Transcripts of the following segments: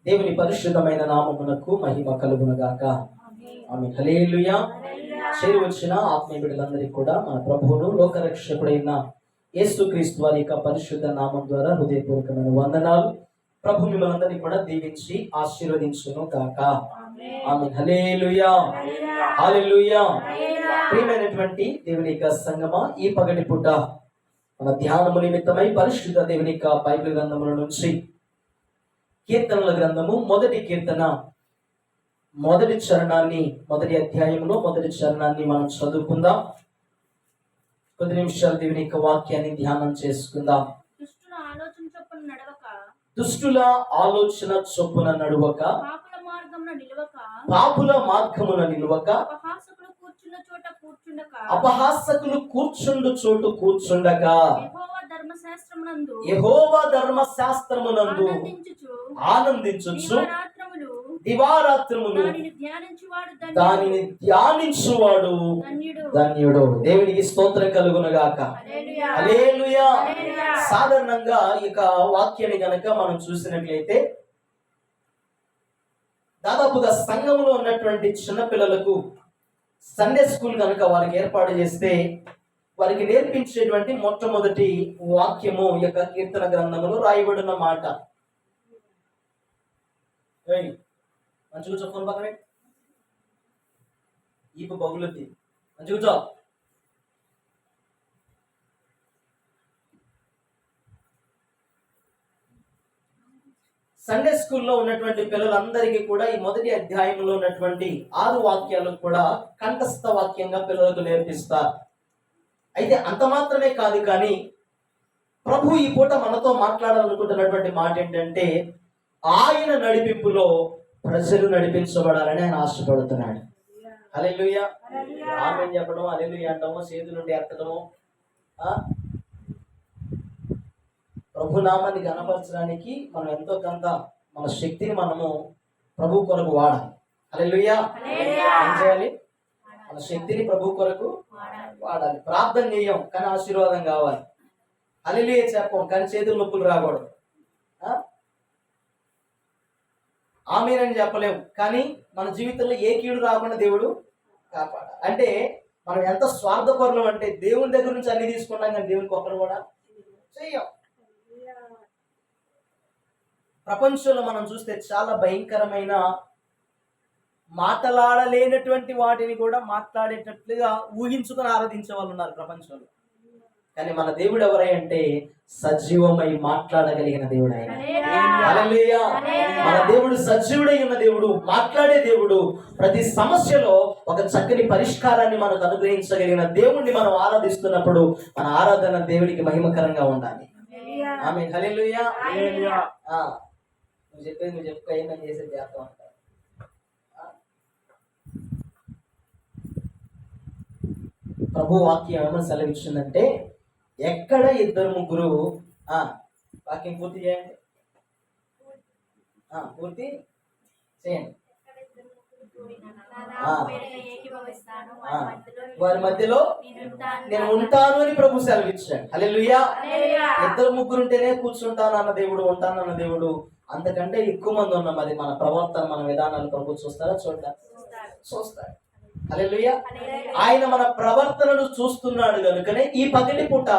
దేవుని పరిశుద్ధమైన నామమునకు మహిమ కలుగునుగాక. ఆమేన్. హల్లెలూయా. చేరి వచ్చిన ఆత్మీయ బిడ్డలందరికీ కూడా మన ప్రభువును లోకరక్షకుడైన యేసుక్రీస్తు వారి యొక్క పరిశుద్ధ నామం ద్వారా హృదయపూర్వకమైన వందనాలు. ప్రభు మిమ్మల్ని అందరినీ కూడా దీవించి ఆశీర్వదించును గాక. ఆమేన్. హల్లెలూయా. హల్లెలూయా. ప్రియమైనటువంటి దేవుని యొక్క సంగమా, ఈ పగటి పూట మన ధ్యానము నిమిత్తమై పరిశుద్ధ దేవుని యొక్క బైబిల్ గ్రంథముల నుంచి కీర్తనల గ్రంథము మొదటి కీర్తన మొదటి చరణాన్ని, మొదటి అధ్యాయంలో మొదటి చరణాన్ని మనం చదువుకుందాం. కొద్ది నిమిషాలు దేవుని యొక్క వాక్యాన్ని ధ్యానం చేసుకుందాం. దుష్టుల ఆలోచన చొప్పున నడువక, పాపుల మార్గమున నిలువక, అపహాసకులు కూర్చుండు చోటు కూర్చుండగా, యెహోవా ధర్మశాస్త్రమునందు ఆనందించుచు దివారాత్రములు దానిని ధ్యానించువాడు ధన్యుడు. దేవునికి స్తోత్రం కలుగునుగాక. హల్లెలూయా. సాధారణంగా ఈ వాక్యాన్ని గనక మనం చూసినట్లయితే దాదాపుగా సంఘంలో ఉన్నటువంటి చిన్నపిల్లలకు సండే స్కూల్ కనుక వారికి ఏర్పాటు చేస్తే వారికి నేర్పించేటువంటి మొట్టమొదటి వాక్యము ఈ యొక్క కీర్తన గ్రంథంలో రాయబడిన మాట. మంచి కూర్చో, ఫోన్ పక్కనే ఈపు బగులుద్ది, మంచి కూర్చో. సండే స్కూల్లో ఉన్నటువంటి పిల్లలందరికీ కూడా ఈ మొదటి అధ్యాయంలో ఉన్నటువంటి 6 వాక్యాలు కూడా కంఠస్థ వాక్యంగా పిల్లలకు నేర్పిస్తారు. అయితే అంత మాత్రమే కాదు, కానీ ప్రభు ఈ పూట మనతో మాట్లాడాలనుకుంటున్నటువంటి మాట ఏంటంటే, ఆయన నడిపింపులో ప్రజలు నడిపించబడాలని ఆయన ఆశపడుతున్నాడు. హల్లెలూయా. ఆమేన్ చెప్పడం, హల్లెలూయా అంటాము, చేతుల నుండి ఎత్తడము, ప్రభు నామాన్ని గణపరచడానికి మనం ఎంతో కొంత మన శక్తిని మనము ప్రభు కొరకు వాడాలి. హల్లెలూయా. ఏం చేయాలి? మన శక్తిని ప్రభు కొరకు వాడాలి. ప్రార్థన చేయం కానీ ఆశీర్వాదం కావాలి. హల్లెలూయా చెప్పం కానీ చేతులు నొప్పులు రాకూడదు. ఆమేన్ అని చెప్పలేము కానీ మన జీవితంలో ఏ కీడు రాకుండా దేవుడు కాపాడాలి. అంటే మనం ఎంత స్వార్థపరులం అంటే దేవుని దగ్గర నుంచి అన్ని తీసుకున్నాం కానీ దేవునికి ఒక్కరు కూడా చెయ్యం. ప్రపంచంలో మనం చూస్తే చాలా భయంకరమైన మాట్లాడలేనటువంటి వాటిని కూడా మాట్లాడేటట్లుగా ఊహించుకొని ఆరాధించే వాళ్ళు ఉన్నారు ప్రపంచంలో. కానీ మన దేవుడు ఎవరై అంటే సజీవమై మాట్లాడగలిగిన దేవుడు ఆయన. హల్లెలూయా. మన దేవుడు సజీవుడై ఉన్న దేవుడు, మాట్లాడే దేవుడు. ప్రతి సమస్యలో ఒక చక్కని పరిష్కారాన్ని మనకు అనుగ్రహించగలిగిన దేవుణ్ణి మనం ఆరాధిస్తున్నప్పుడు మన ఆరాధన దేవుడికి మహిమకరంగా ఉండాలి. ఆమేన్. హల్లెలూయా. నువ్వు చెప్పేది నువ్వు చెప్పుకో, ఏమని చేసేది చేస్తాం అంటారు. ప్రభు వాక్యం ఏమని సెలవిచ్చిందంటే, ఎక్కడ 2-3 వాక్యం పూర్తి చేయండి, పూర్తి చేయండి. వారి మధ్యలో నేను ఉంటాను అని ప్రభు సెలవిచ్చాడు. హల్లెలూయా. 2-3 ఉంటేనే కూర్చుంటాను అన్న దేవుడు, ఉంటాను అన్న దేవుడు. అంతకంటే ఎక్కువ మంది ఉన్నాం. అది మన ప్రవర్తన, మన విధానాలు ప్రభు చూస్తారా? చూస్తాడు. హల్లెలూయా. ఆయన మన ప్రవర్తనను చూస్తున్నాడు కనుకనే ఈ పగటి పూట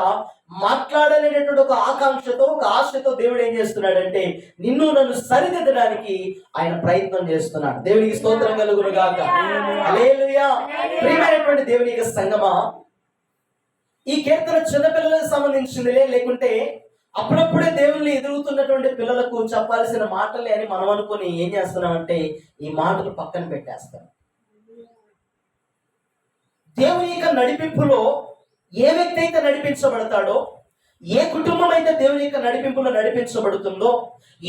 మాట్లాడలేనటువంటి ఒక ఆకాంక్షతో, ఒక ఆశతో దేవుడు ఏం చేస్తున్నాడంటే నిన్ను నన్ను సరిదిద్దడానికి ఆయన ప్రయత్నం చేస్తున్నాడు. దేవునికి స్తోత్రం కలుగును గాక. హల్లెలూయా. ప్రియమైనటువంటి దేవుని యొక్క సంగమా, ఈ కీర్తన చిన్నపిల్లలకు సంబంధించిందిలే, లేకుంటే అప్పుడప్పుడే దేవుణ్ణి ఎదుగుతున్నటువంటి పిల్లలకు చెప్పాల్సిన మాటలే అని మనం అనుకుని ఏం చేస్తున్నామంటే ఈ మాటలు పక్కన పెట్టేస్తాం. దేవుని యొక్క నడిపింపులో ఏ వ్యక్తి అయితే నడిపించబడతాడో, ఏ కుటుంబం అయితే దేవుని యొక్క నడిపింపులో నడిపించబడుతుందో,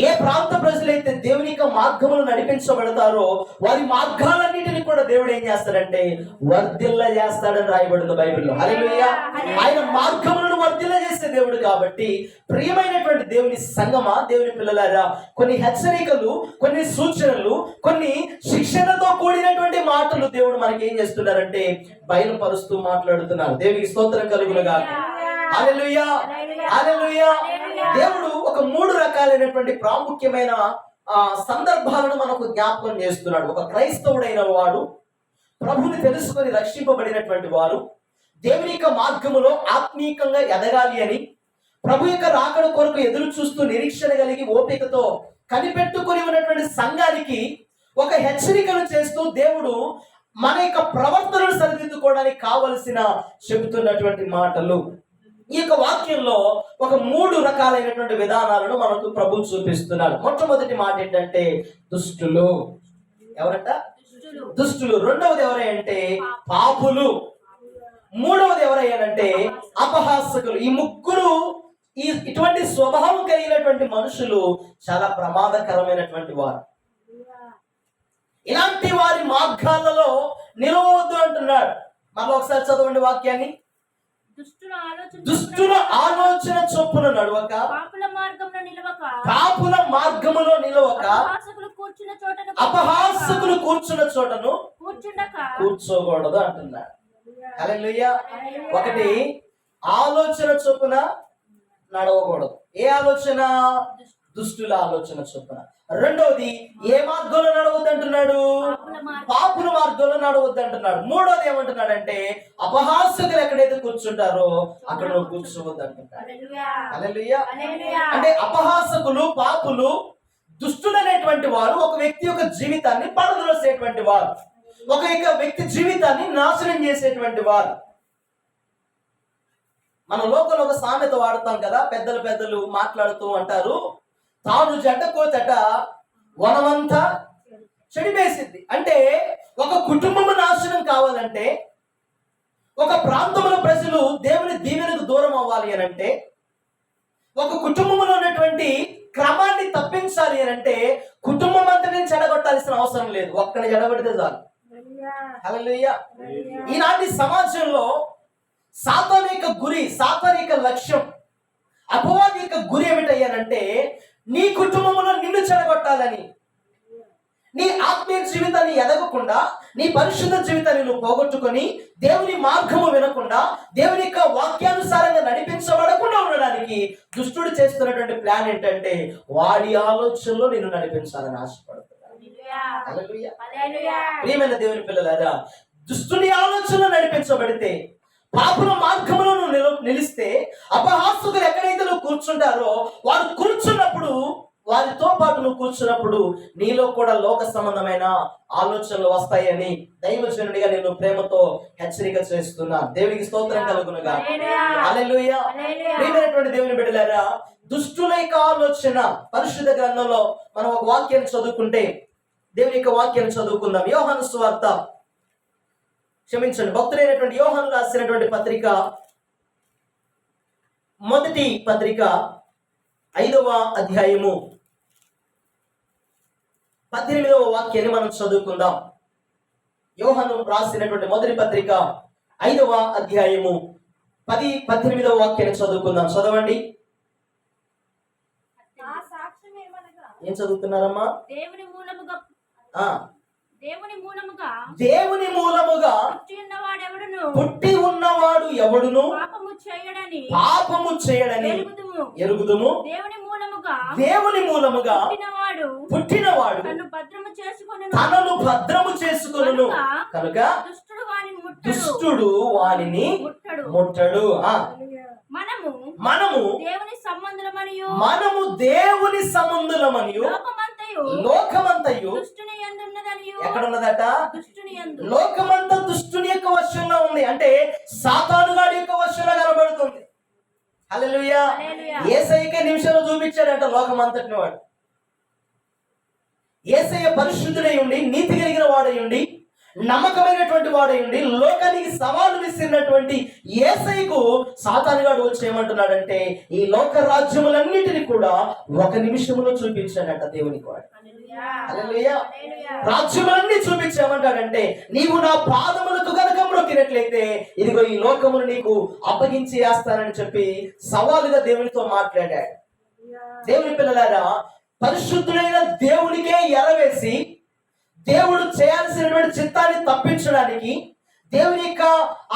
ఏ ప్రాంత ప్రజలైతే దేవుని యొక్క మార్గములు నడిపించబడతారో వారి మార్గాలన్నిటిని కూడా దేవుడు ఏం చేస్తాడంటే వర్ధిల్ల చేస్తాడని రాయబడింది బైబిల్లో. హల్లెలూయా. ఆయన మార్గములను వర్ధిల్ల చేసే దేవుడు కాబట్టి ప్రియమైనటువంటి దేవుని సంగమా, దేవుని పిల్లలారా, కొన్ని హెచ్చరికలు, కొన్ని సూచనలు, కొన్ని శిక్షణతో కూడినటువంటి మాటలు దేవుడు మనకి ఏం చేస్తున్నారంటే బయలుపరుస్తూ మాట్లాడుతున్నారు. దేవునికి స్తోత్రం కలుగును గాక. హల్లెలూయా. హల్లెలూయా. దేవుడు ఒక 3 రకాలైనటువంటి ప్రాముఖ్యమైన సందర్భాలను మనకు జ్ఞాపకం చేస్తున్నాడు. ఒక క్రైస్తవుడైన వాడు, ప్రభుని తెలుసుకొని రక్షింపబడినటువంటి వారు దేవుని యొక్క మార్గములో ఆత్మీయంగా ఎదగాలి అని, ప్రభు యొక్క రాకడ కొరకు ఎదురు చూస్తూ నిరీక్షణ కలిగి ఓపికతో కనిపెట్టుకుని ఉన్నటువంటి సంఘానికి ఒక హెచ్చరికను చేస్తూ దేవుడు మన యొక్క ప్రవర్తనను సరిదిద్దుకోవడానికి కావలసిన చెబుతున్నటువంటి మాటలు. ఈ యొక్క వాక్యంలో ఒక 3 రకాలైనటువంటి విధానాలను మనకు ప్రభు చూపిస్తున్నాడు. మొట్టమొదటి మాట ఏంటంటే దుష్టులు. ఎవరంట? దుష్టులు. రెండవది ఎవరంటే పాపులు. మూడవది ఎవరయ్యానంటే అపహాసకులు. ఈ ముగ్గురు ఇటువంటి స్వభావం కలిగినటువంటి మనుషులు చాలా ప్రమాదకరమైనటువంటి వారు. ఇలాంటి వారి మార్గాలలో నిలవద్దు అంటున్నాడు. మళ్ళీ ఒకసారి చదవండి వాక్యాన్ని. దుష్టుల ఆలోచన చొప్పున నడవక, పాపుల మార్గములో నిలవక, అపహాసకులు కూర్చున్న చోటను కూర్చోకూడదు అంటున్నాడు. హల్లెలూయా. ఒకటి, ఆలోచన చొప్పున నడవకూడదు. ఏ ఆలోచన? దుష్టుల ఆలోచన చొప్పున. రెండవది, ఏ మార్గంలో నడవద్దు అంటున్నాడు? పాపుల మార్గంలో నడవద్దు అంటున్నాడు. మూడోది ఏమంటున్నాడంటే అపహాసకులు ఎక్కడైతే కూర్చుంటారో అక్కడ నువ్వు కూర్చోవద్దు అంటున్నాడు. హల్లెలూయా. అంటే అపహాసకులు, పాపులు, దుష్టులు అనేటువంటి వారు ఒక వ్యక్తి యొక్క జీవితాన్ని పడద్రోసేటువంటి వారు, ఒక వ్యక్తి జీవితాన్ని నాశనం చేసేటువంటి వారు. మన లోకంలో ఒక సామెత వాడతాం కదా, పెద్దలు మాట్లాడుతూ అంటారు, తాను జడ్డకోతట వనమంతా చెడిపేసింది. అంటే ఒక కుటుంబము నాశనం కావాలంటే, ఒక ప్రాంతంలో ప్రజలు దేవుని దీవెనకు దూరం అవ్వాలి అని అంటే, ఒక కుటుంబంలో ఉన్నటువంటి క్రమాన్ని తప్పించాలి అని అంటే కుటుంబం అంతటిని చెడగొట్టాల్సిన అవసరం లేదు, ఒక్కని చెడగొడితే చాలు. హల్లెలూయా. ఈనాటి సమాజంలో సాతానిక గురి, సాతానిక లక్ష్యం, అపవాదిక గురి ఏమిటయ్యానంటే నీ కుటుంబంలో నిన్ను చెడగొట్టాలని, నీ ఆత్మీయ జీవితాన్ని ఎదగకుండా, నీ పరిశుద్ధ జీవితాన్ని నువ్వు పోగొట్టుకొని దేవుని మార్గము వినకుండా, దేవుని యొక్క వాక్యానుసారంగా నడిపించబడకుండా ఉండడానికి దుష్టుడు చేస్తున్నటువంటి ప్లాన్ ఏంటంటే వాడి ఆలోచనలో నిన్ను నడిపించాలని ఆశపడుతున్నాడు. హల్లెలూయా. ప్రియమైన దేవుని పిల్లలారా, దుష్టుని ఆలోచనలో నడిపించబడితే, పాపుల మార్గంలో నువ్వు నిలిస్తే, అపహాసకులు ఎక్కడైతే నువ్వు కూర్చుంటారో వారు కూర్చున్నప్పుడు, వారితో పాటు నువ్వు కూర్చున్నప్పుడు నీలో కూడా లోక సంబంధమైన ఆలోచనలు వస్తాయని దైవజనుడిగా నేను ప్రేమతో హెచ్చరిక చేస్తున్నా. దేవునికి స్తోత్రం కలుగునుగా. హల్లెలూయా. ప్రియమైనటువంటి దేవుని బిడ్డలారా, దుష్టుల యొక్క ఆలోచన పరిశుద్ధ గ్రంథంలో మనం ఒక వాక్యాన్ని చదువుకుంటే, దేవుని యొక్క వాక్యాన్ని చదువుకుందాం. యోహాను సువార్త, భక్తుడైనటువంటి యోహాను రాసినటువంటి పత్రిక, మొదటి పత్రిక 5వ అధ్యాయము 18వ వాక్యాన్ని మనం చదువుకుందాం. యోహాను రాసినటువంటి మొదటి పత్రిక 5వ అధ్యాయము 10-18వ వాక్యాన్ని చదువుకుందాం. చదవండి. ఏం చదువుతున్నారమ్మా? దేవుని మూలముగా పుట్టి ఉన్నవాడు ఎవడును పాపము చేయడని ఎరుగుదుము. దేవుని మూలముగా పుట్టినవాడు తనను భద్రము చేసుకొనును కనుక దుష్టుడు వానిని ముట్టడు. మనము దేవుని సంబంధులమనియు లోకమంతయు ఎక్కడ ఉన్నదట? లోకమంతా దుష్టుని యొక్క వశంలో ఉంది. అంటే సాతానుగాడి యొక్క వశంలో కనబడుతుంది. హల్లెలూయా. యేసయ్యకే నిమిషంలో చూపించాడంట లోకమంతటిని వాడు. యేసయ్య పరిశుద్ధుడై ఉండి, నీతి కలిగిన వాడై ఉండి, నమ్మకమైనటువంటి వాడై ఉండి, లోకానికి సవాలు విసిరినటువంటి యేసయ్యకు సాతానుగాడు వచ్చి ఏమంటున్నాడంటే ఈ లోక రాజ్యములన్నిటిని కూడా ఒక నిమిషంలో చూపించాడట దేవునికి వాడు. హల్లెలూయా. రాజ్యములన్నీ చూపించామంటాడంటే నీవు నా పాదములకు గనుక మ్రొక్కినట్లయితే ఇదిగో ఈ లోకమును నీకు అప్పగించి వేస్తానని చెప్పి సవాలుగా దేవునితో మాట్లాడాడు. దేవుని పిల్లలారా, పరిశుద్ధుడైన దేవునికే ఎరవేసి దేవుడు చేయాల్సినటువంటి చిత్తాన్ని తప్పించడానికి, దేవుని యొక్క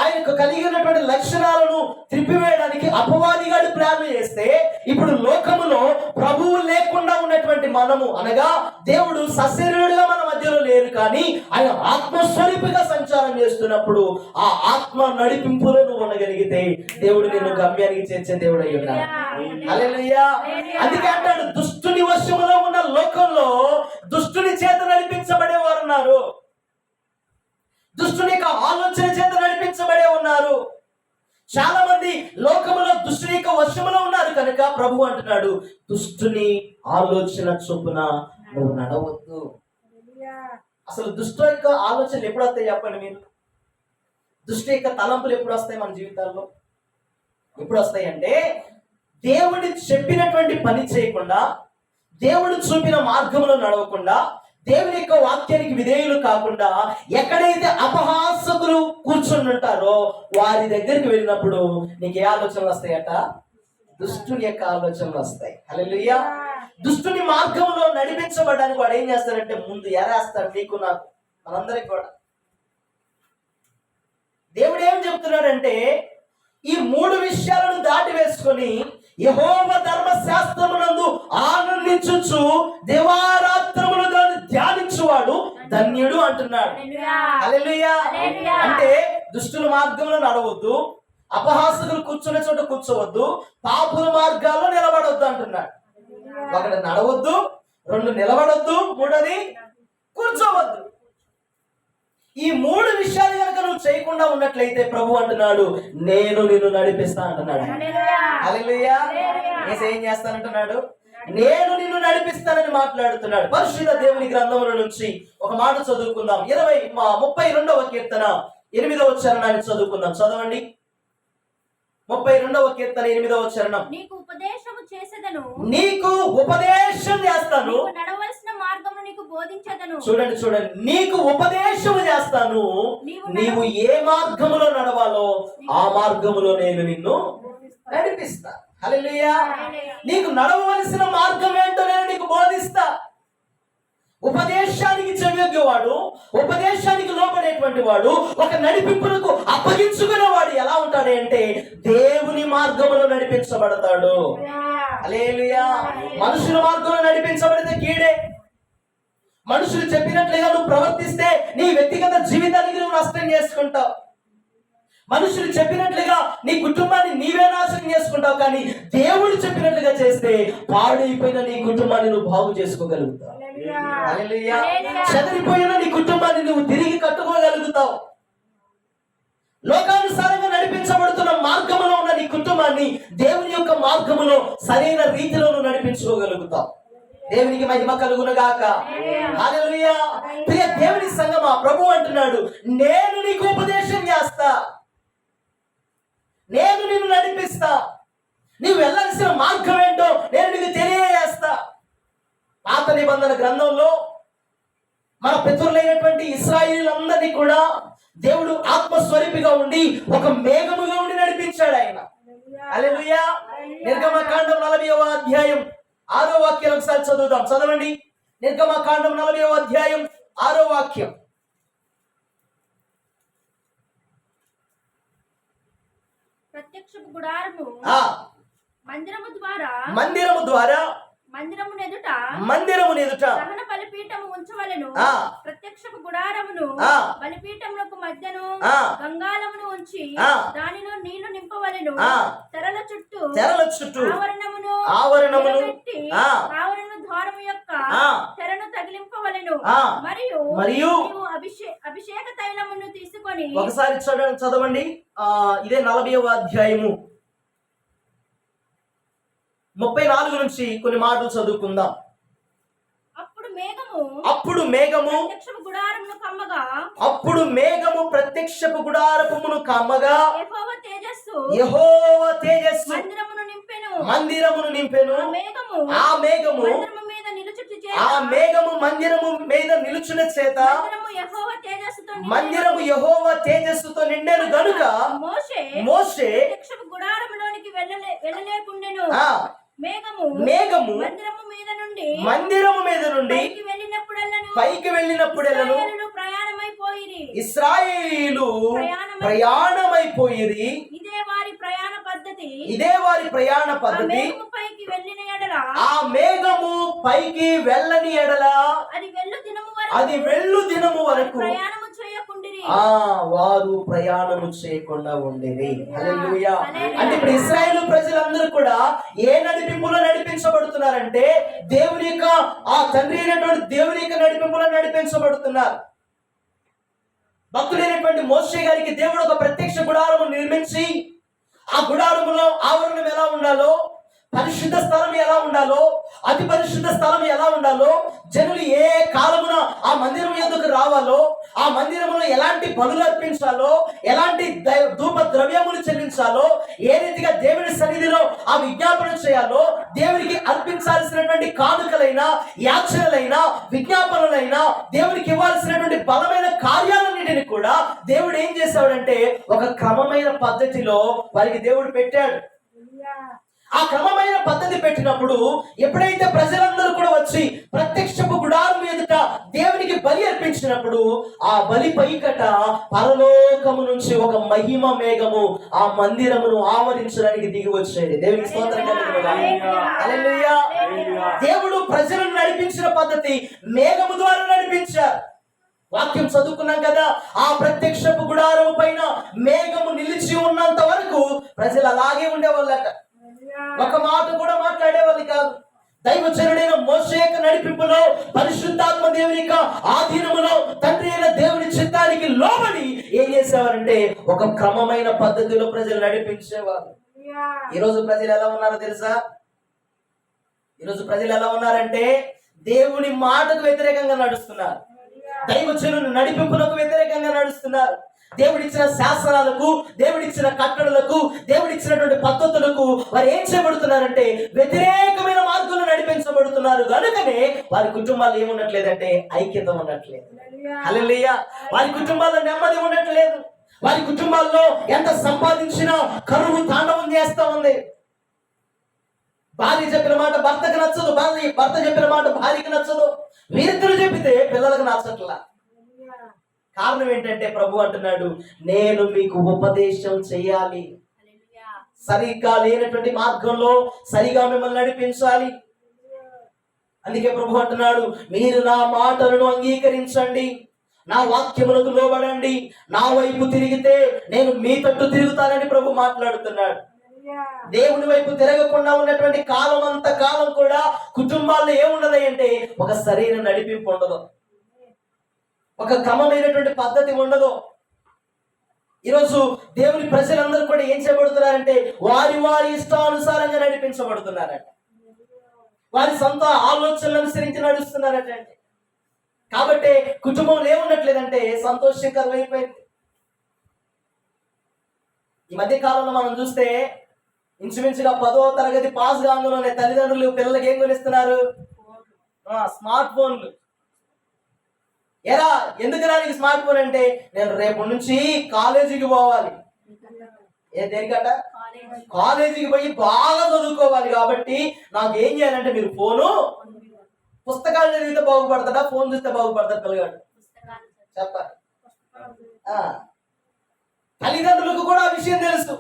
ఆయనకు కలిగినటువంటి లక్షణాలను త్రిప్పివేయడానికి అపవాదిగాడు ప్లాన్ చేస్తే, ఇప్పుడు లోకములో ప్రభువు లేకుండా ఉన్నటువంటి అయినటువంటి మనము అనగా దేవుడు సశరీరుడుగా మన మధ్యలో లేరు, కానీ ఆయన ఆత్మస్వరూపిగా సంచారం చేస్తున్నప్పుడు ఆ ఆత్మ నడిపింపులో నువ్వు ఉండగలిగితే దేవుడు నిన్ను గమ్యానికి చేర్చే దేవుడు అయి ఉన్నాడు. హల్లెలూయా. అందుకే అంటాడు, దుష్టుని వశములో ఉన్న లోకంలో దుష్టుని చేత నడిపించబడేవారు ఉన్నారు, దుష్టుని యొక్క ఆలోచన చేత నడిపించబడే ఉన్నారు. చాలా మంది లోకములో దుష్టుని యొక్క వశములో ఉన్నారు కనుక ప్రభు అంటున్నాడు, దుష్టుని ఆలోచన చొప్పున నువ్వు నడవద్దు. అసలు దుష్టు యొక్క ఆలోచనలు ఎప్పుడు వస్తాయి చెప్పండి మీరు? దుష్టు యొక్క తలంపులు ఎప్పుడు వస్తాయి మన జీవితాల్లో? ఎప్పుడు వస్తాయి అంటే, దేవుడి చెప్పినటువంటి పని చేయకుండా, దేవుడు చూపిన మార్గంలో నడవకుండా, దేవుని యొక్క వాక్యానికి విధేయులు కాకుండా ఎక్కడైతే అపహాసకులు కూర్చొని ఉంటారో వారి దగ్గరికి వెళ్ళినప్పుడు నీకు ఏ ఆలోచనలు వస్తాయట? దుష్టుని యొక్క ఆలోచనలు వస్తాయి. హల్లెలూయా. దుష్టుని మార్గంలో నడిపించబడడానికి వాడు ఏం చేస్తాడంటే ముందు ఎరేస్తాడు, నీకు నాకు మనందరికి కూడా. దేవుడు ఏం చెప్తున్నాడంటే, ఈ 3 విషయాలను దాటి వేసుకొని యెహోవా ధర్మశాస్త్రమునందు ఆనందించుచు దివారాత్రములు దాన్ని ధ్యానించువాడు ధన్యుడు అంటున్నాడు. హల్లెలూయా. అంటే దుష్టుల మార్గంలో నడవద్దు, అపహాసకులు కూర్చునే చోట కూర్చోవద్దు, పాపుల మార్గాల్లో నిలబడవద్దు అంటున్నాడు. 1 నడవద్దు, 2 నిలబడొద్దు, 3 కూర్చోవద్దు. ఈ 3 విషయాలు కనుక నువ్వు చేయకుండా ఉన్నట్లయితే ప్రభు అంటున్నాడు, నేను నిన్ను నడిపిస్తా అంటున్నాడు. హల్లెలూయా. యేసు ఏం చేస్తానంటున్నాడు? నేను నిన్ను నడిపిస్తానని మాట్లాడుతున్నాడు. పరిశుద్ధ దేవుని గ్రంథముల నుంచి ఒక మాట చదువుకుందాం. 32వ కీర్తన 8వ చరణాన్ని చదువుకుందాం. చదవండి. 32వ కీర్తన 8వ చరణం. నీకు ఉపదేశము చేసేదను, నీకు ఉపదేశం చేస్తాను, నడవలసిన మార్గమును నీకు బోధించేదను. చూడండి చూడండి, నీకు ఉపదేశం చేస్తాను, నీవు ఏ మార్గములో నడవాలో ఆ మార్గములో నేను నిన్ను నడిపిస్తా. హల్లెలూయా. నీకు నడవవలసిన మార్గం ఏంటో నేను నీకు బోధిస్తా. ఉపదేశానికి చెవియొగ్గేవాడు, ఉపదేశానికి లోపడేటువంటి వాడు, ఒక నడిపింపులకు అప్పగించుకునేవాడు ఎలా ఉంటాడు అంటే దేవుని మార్గంలో నడిపించబడతాడు. హల్లెలూయా. మనుషుల మార్గంలో నడిపించబడితే కీడే. మనుషులు చెప్పినట్లుగా నువ్వు ప్రవర్తిస్తే నీ వ్యక్తిగత జీవితానికి నువ్వు నష్టం చేసుకుంటావు. మనుషులు చెప్పినట్లుగా నీ కుటుంబాన్ని నీవే నాశనం చేసుకుంటావు. కానీ దేవుడు చెప్పినట్లుగా చేస్తే పాడైపోయిన నీ కుటుంబాన్ని నువ్వు బాగు చేసుకోగలుగుతావు. హల్లెలూయా. చెదిరిపోయిన నీ కుటుంబాన్ని నువ్వు తిరిగి కట్టుకోగలుగుతావు. లోకానుసారంగా నడిపించబడుతున్న మార్గంలో ఉన్న నీ కుటుంబాన్ని దేవుని యొక్క మార్గములో సరైన రీతిలో నువ్వు నడిపించుకోగలుగుతావు. దేవునికి మహిమ కలుగునుగాక. హల్లెలూయా. ప్రియ దేవుని సంగమా, ప్రభు అంటున్నాడు, నేను నీకు ఉపదేశం చేస్తా, నేను నిన్ను నడిపిస్తా, నీవు వెళ్ళాల్సిన మార్గం ఏంటో నేను నీకు తెలియజేస్తా. పాత నిబంధన గ్రంథంలో మన పితరులైనటువంటి ఇశ్రాయేలీయులందరినీ కూడా దేవుడు ఆత్మస్వరూపిగా ఉండి ఒక మేఘముగా ఉండి నడిపించాడు ఆయన. హల్లెలూయా. నిర్గమకాండం 40వ అధ్యాయం 6వ వాక్యం ఒకసారి చదువుదాం. చదవండి. నిర్గమకాండం 40వ అధ్యాయం 6వ వాక్యం. ప్రత్యక్షపు గుడారము మందిరము ద్వారా మందిరము ఎదుట దహన బలిపీఠము ఉంచవలెను. ప్రత్యక్షపు గుడారమును బలిపీఠములకు మధ్యను గంగాళమును ఉంచి దానిలో నీళ్లు నింపవలెను. తెరల చుట్టూ ఆవరణమును పెట్టి ఆవరణ ద్వారము యొక్క తెరను తగిలింపవలెను. మరియు అభిషేక తైలమును తీసుకొని, ఒకసారి చదవండి. ఇదే 40వ అధ్యాయము 34 నుంచి కొన్ని మాటలు చదువుకుందాం. అప్పుడు మేఘము ప్రత్యక్షపు గుడారమును కమ్మగా యెహోవా తేజస్సు మందిరమును నింపెను. ఆ మేఘము మందిరము మీద నిలుచున్న చేత మందిరము యెహోవా తేజస్సుతో నిండెను గనుక మోషే గుడారములోనికి వెళ్ళలేకుండెను. మేఘము మందిరము మీద నుండి పైకి వెళ్ళినప్పుడెల్లను ఇశ్రాయేలీయులు ప్రయాణమైపోయిరి. ఇదే వారి ప్రయాణ పద్ధతి. ఆ మేఘము పైకి వెళ్ళని ఎడల అది వెళ్ళు దినము వరకు ప్రయాణము చేయకుండిరి. వారు ప్రయాణము చేయకుండా ఉండేది. హల్లెలూయా. అంటే ఇప్పుడు ఇశ్రాయేలు ప్రజలందరూ కూడా ఏ నడిపింపులో నడిపించబడుతున్నారంటే దేవుని యొక్క ఆ తండ్రి అయినటువంటి దేవుని యొక్క నడిపింపులో నడిపించబడుతున్నారు. భక్తుడైనటువంటి మోషే గారికి దేవుడు ఒక ప్రత్యక్ష గుడారము నిర్మించి ఆ గుడారములో ఆవరణం ఎలా ఉండాలో, పరిశుద్ధ స్థలం ఎలా ఉండాలో, అతి పరిశుద్ధ స్థలం ఎలా ఉండాలో, జనులు ఏ కాలమున ఆ మందిరం ఎందుకు రావాలో, ఆ మందిరంలో ఎలాంటి బలులు అర్పించాలో, ఎలాంటి ధూప ద్రవ్యములు చెల్లించాలో, ఏ రీతిగా దేవుని సన్నిధిలో ఆ విజ్ఞాపన చేయాలో, దేవునికి అర్పించాల్సినటువంటి కానుకలైనా, యాచనలైనా, విజ్ఞాపనలైనా, దేవునికి ఇవ్వాల్సినటువంటి బలమైన కార్యాలన్నిటిని కూడా దేవుడు ఏం చేశాడంటే ఒక క్రమమైన పద్ధతిలో వారికి దేవుడు పెట్టాడు. ఆ క్రమమైన పద్ధతి పెట్టినప్పుడు ఎప్పుడైతే ప్రజలందరూ కూడా వచ్చి ప్రత్యక్షపు గుడారం ఎదుట దేవునికి బలి అర్పించినప్పుడు ఆ బలి పైకట పరలోకము నుంచి ఒక మహిమ మేఘము ఆ మందిరమును ఆవరించడానికి దిగి వచ్చేది. దేవునికి స్తోత్రం కలుగును. హల్లెలూయా. దేవుడు ప్రజలను నడిపించిన పద్ధతి మేఘము ద్వారా నడిపించారు. వాక్యం చదువుకున్నాం కదా, ఆ ప్రత్యక్షపు గుడారం పైన మేఘము నిలిచి ఉన్నంత వరకు ప్రజలు అలాగే ఉండేవాళ్ళట. ఒక మాట కూడా మాట్లాడేవాళ్ళు కాదు. దైవజనుడైన మోషే యొక్క నడిపింపులో, పరిశుద్ధాత్మ దేవుని యొక్క ఆధీనములో తండ్రి అయిన దేవుని చిత్తానికి లోబడి ఏం చేసేవారంటే ఒక క్రమమైన పద్ధతిలో ప్రజలు నడిపించేవారు. ఈరోజు ప్రజలు ఎలా ఉన్నారో తెలుసా? ఈరోజు ప్రజలు ఎలా ఉన్నారంటే దేవుని మాటకు వ్యతిరేకంగా నడుస్తున్నారు. దైవజనుని నడిపింపులకు వ్యతిరేకంగా నడుస్తున్నారు. దేవుడిచ్చిన శాస్త్రాలకు, దేవుడిచ్చిన కట్టడలకు, దేవుడిచ్చినటువంటి పద్ధతులకు వారు ఏం చేయబడుతున్నారంటే వ్యతిరేకమైన మార్గంలో నడిపించబడుతున్నారు. కనుకనే వారి కుటుంబాలు ఏముండట్లేదంటే ఐక్యత ఉండట్లేదు. హల్లెలూయా. వారి కుటుంబాల్లో నెమ్మది ఉండట్లేదు. వారి కుటుంబాల్లో ఎంత సంపాదించినా కరువు తాండవం చేస్తా ఉంది. భార్య చెప్పిన మాట భర్తకు నచ్చదు, భర్త చెప్పిన మాట భార్యకి నచ్చదు, వీరిద్దరు చెప్పితే పిల్లలకు నచ్చట్లా. కారణం ఏంటంటే ప్రభు అంటున్నాడు, నేను మీకు ఉపదేశం చేయాలి, సరిగ్గా లేనటువంటి మార్గంలో సరిగా మిమ్మల్ని నడిపించాలి. అందుకే ప్రభు అంటున్నాడు, మీరు నా మాటలను అంగీకరించండి, నా వాక్యములకు లోబడండి, నా వైపు తిరిగితే నేను మీ తట్టు తిరుగుతానని ప్రభు మాట్లాడుతున్నాడు. దేవుని వైపు తిరగకుండా ఉన్నటువంటి కాలం అంత కాలం కూడా కుటుంబాల్లో ఏముండదు అంటే ఒక సరైన నడిపింపు ఉండదు, ఒక క్రమమైనటువంటి పద్ధతి ఉండదు. ఈరోజు దేవుని ప్రజలందరూ కూడా ఏం చేయబడుతున్నారంటే వారి వారి ఇష్టానుసారంగా నడిపించబడుతున్నారట. వారి సొంత ఆలోచనలు అనుసరించి నడుస్తున్నారట. కాబట్టి కుటుంబంలో ఏముండట్లేదంటే సంతోషకరం అయిపోయింది. ఈ మధ్య కాలంలో మనం చూస్తే ఇంచుమించుగా 10వ తరగతి పాస్ కాగానే తల్లిదండ్రులు పిల్లలకి ఏం కొనిస్తున్నారు? స్మార్ట్ ఫోన్లు. ఎరా ఎందుకు రానికి స్మార్ట్ ఫోన్ అంటే నేను రేపు నుంచి కాలేజీకి పోవాలి. దేనికట? కాలేజీకి పోయి బాగా చదువుకోవాలి. కాబట్టి నాకు ఏం చేయాలంటే మీరు ఫోను, పుస్తకాలు చదివితే బాగుపడతాడా, ఫోన్ చూస్తే బాగుపడతాడు పిల్లగాడు? చెప్పాలి. తల్లిదండ్రులకు కూడా ఆ విషయం తెలుసు,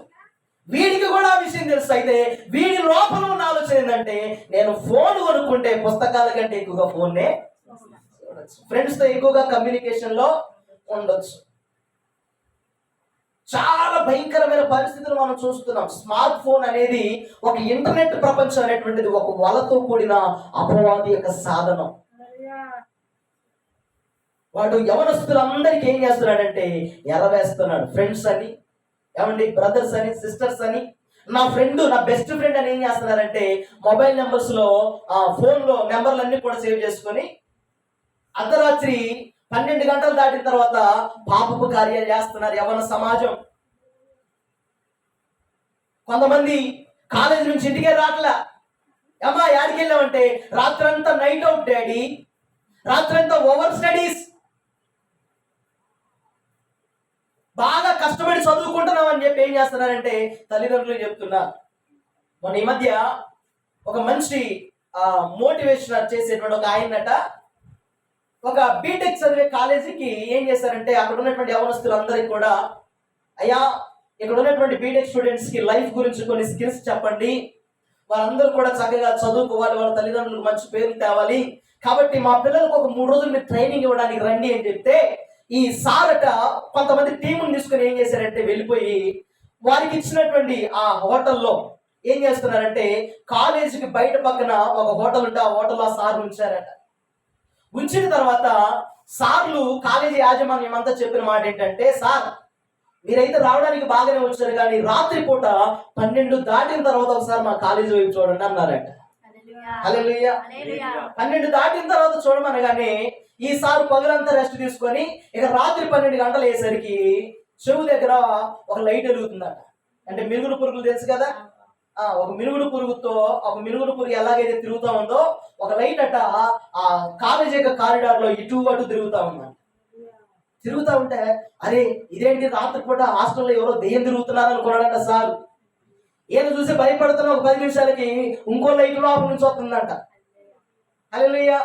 వీడికి కూడా ఆ విషయం తెలుసు. అయితే వీడి లోపల ఉన్న ఆలోచన ఏంటంటే నేను ఫోన్ కొనుక్కుంటే పుస్తకాల కంటే ఎక్కువగా ఫోన్నే చూడొచ్చు, ఫ్రెండ్స్ తో ఎక్కువగా కమ్యూనికేషన్ లో ఉండొచ్చు. చాలా భయంకరమైన పరిస్థితులు మనం చూస్తున్నాం. స్మార్ట్ ఫోన్ అనేది ఒక ఇంటర్నెట్ ప్రపంచం అనేటువంటిది ఒక వలతో కూడిన అపవాది యొక్క సాధనం. వాడు యవనస్తులందరికీ ఏం చేస్తున్నాడంటే ఎరవేస్తున్నాడు. ఫ్రెండ్స్ అని, ఏమండి బ్రదర్స్ అని, సిస్టర్స్ అని, నా ఫ్రెండ్, నా బెస్ట్ ఫ్రెండ్ అని ఏం చేస్తున్నారంటే మొబైల్ నెంబర్స్ లో ఫోన్ లో నెంబర్లన్నీ కూడా సేవ్ చేసుకొని అర్ధరాత్రి 12 గంటలు దాటిన తర్వాత పాపపు కార్యాలు చేస్తున్నారు యవన సమాజం. కొంతమంది కాలేజీ నుంచి ఇంటికే రాట్లా. అమ్మా యాడికి వెళ్ళామంటే రాత్రంతా నైట్ అవుట్ డాడీ, రాత్రంతా ఓవర్ స్టడీస్, బాగా కష్టపడి చదువుకుంటున్నాం అని చెప్పి ఏం చేస్తున్నారంటే తల్లిదండ్రులు చెప్తున్నారు. మొన్న ఈ మధ్య ఒక మంచి మోటివేషన్ చేసేటువంటి ఒక ఆయనట ఒక బీటెక్ చదివే కాలేజీకి ఏం చేశారంటే అక్కడ ఉన్నటువంటి యవనస్తులందరికీ కూడా, అయ్యా ఇక్కడ ఉన్నటువంటి బీటెక్ స్టూడెంట్స్ కి లైఫ్ గురించి కొన్ని స్కిల్స్ చెప్పండి, వాళ్ళందరూ కూడా చక్కగా చదువుకోవాలి, వాళ్ళ తల్లిదండ్రులకు మంచి పేరు తేవాలి. కాబట్టి మా పిల్లలకు ఒక 3 రోజులు మీరు ట్రైనింగ్ ఇవ్వడానికి రండి అని చెప్తే, ఈ సారట కొంతమంది టీముని తీసుకుని ఏం చేశారంటే వెళ్ళిపోయి వారికి ఇచ్చినటువంటి ఆ హోటల్లో ఏం చేస్తున్నారంటే, కాలేజీకి బయట పక్కన ఒక హోటల్ ఉంటే ఆ హోటల్లో ఆ సార్ ఉంచారట. ఉంచిన తర్వాత సార్లు కాలేజీ యాజమాన్యం అంతా చెప్పిన మాట ఏంటంటే, సార్ మీరైతే రావడానికి బాగానే వచ్చారు, కానీ రాత్రి పూట 12 దాటిన తర్వాత ఒకసారి మా కాలేజీ వైపు చూడండి అన్నారట. హల్లెలూయా. 12 దాటిన తర్వాత చూడమనగానే ఈ సార్ పగలంతా రెస్ట్ తీసుకొని ఇక రాత్రి 12 గంటలు అయ్యేసరికి చెవు దగ్గర ఒక లైట్ వెలుగుతుందట. అంటే మినుగుడు పురుగులు తెలుసు కదా, ఒక మినుగుడు పురుగు ఎలాగైతే తిరుగుతా ఉందో ఒక లైట్ అట ఆ కాలేజీ యొక్క కారిడార్ లో ఇటు అటు తిరుగుతా ఉంటే, అరే ఇదేంటి రాత్రిపూట హాస్టల్లో ఎవరో దెయ్యం తిరుగుతున్నారు అనుకున్నాడంట సార్. ఈయన చూసి భయపడుతున్న ఒక 10 నిమిషాలకి ఇంకో లైట్ లోపల నుంచి వస్తుందంట. హల్లెలూయా.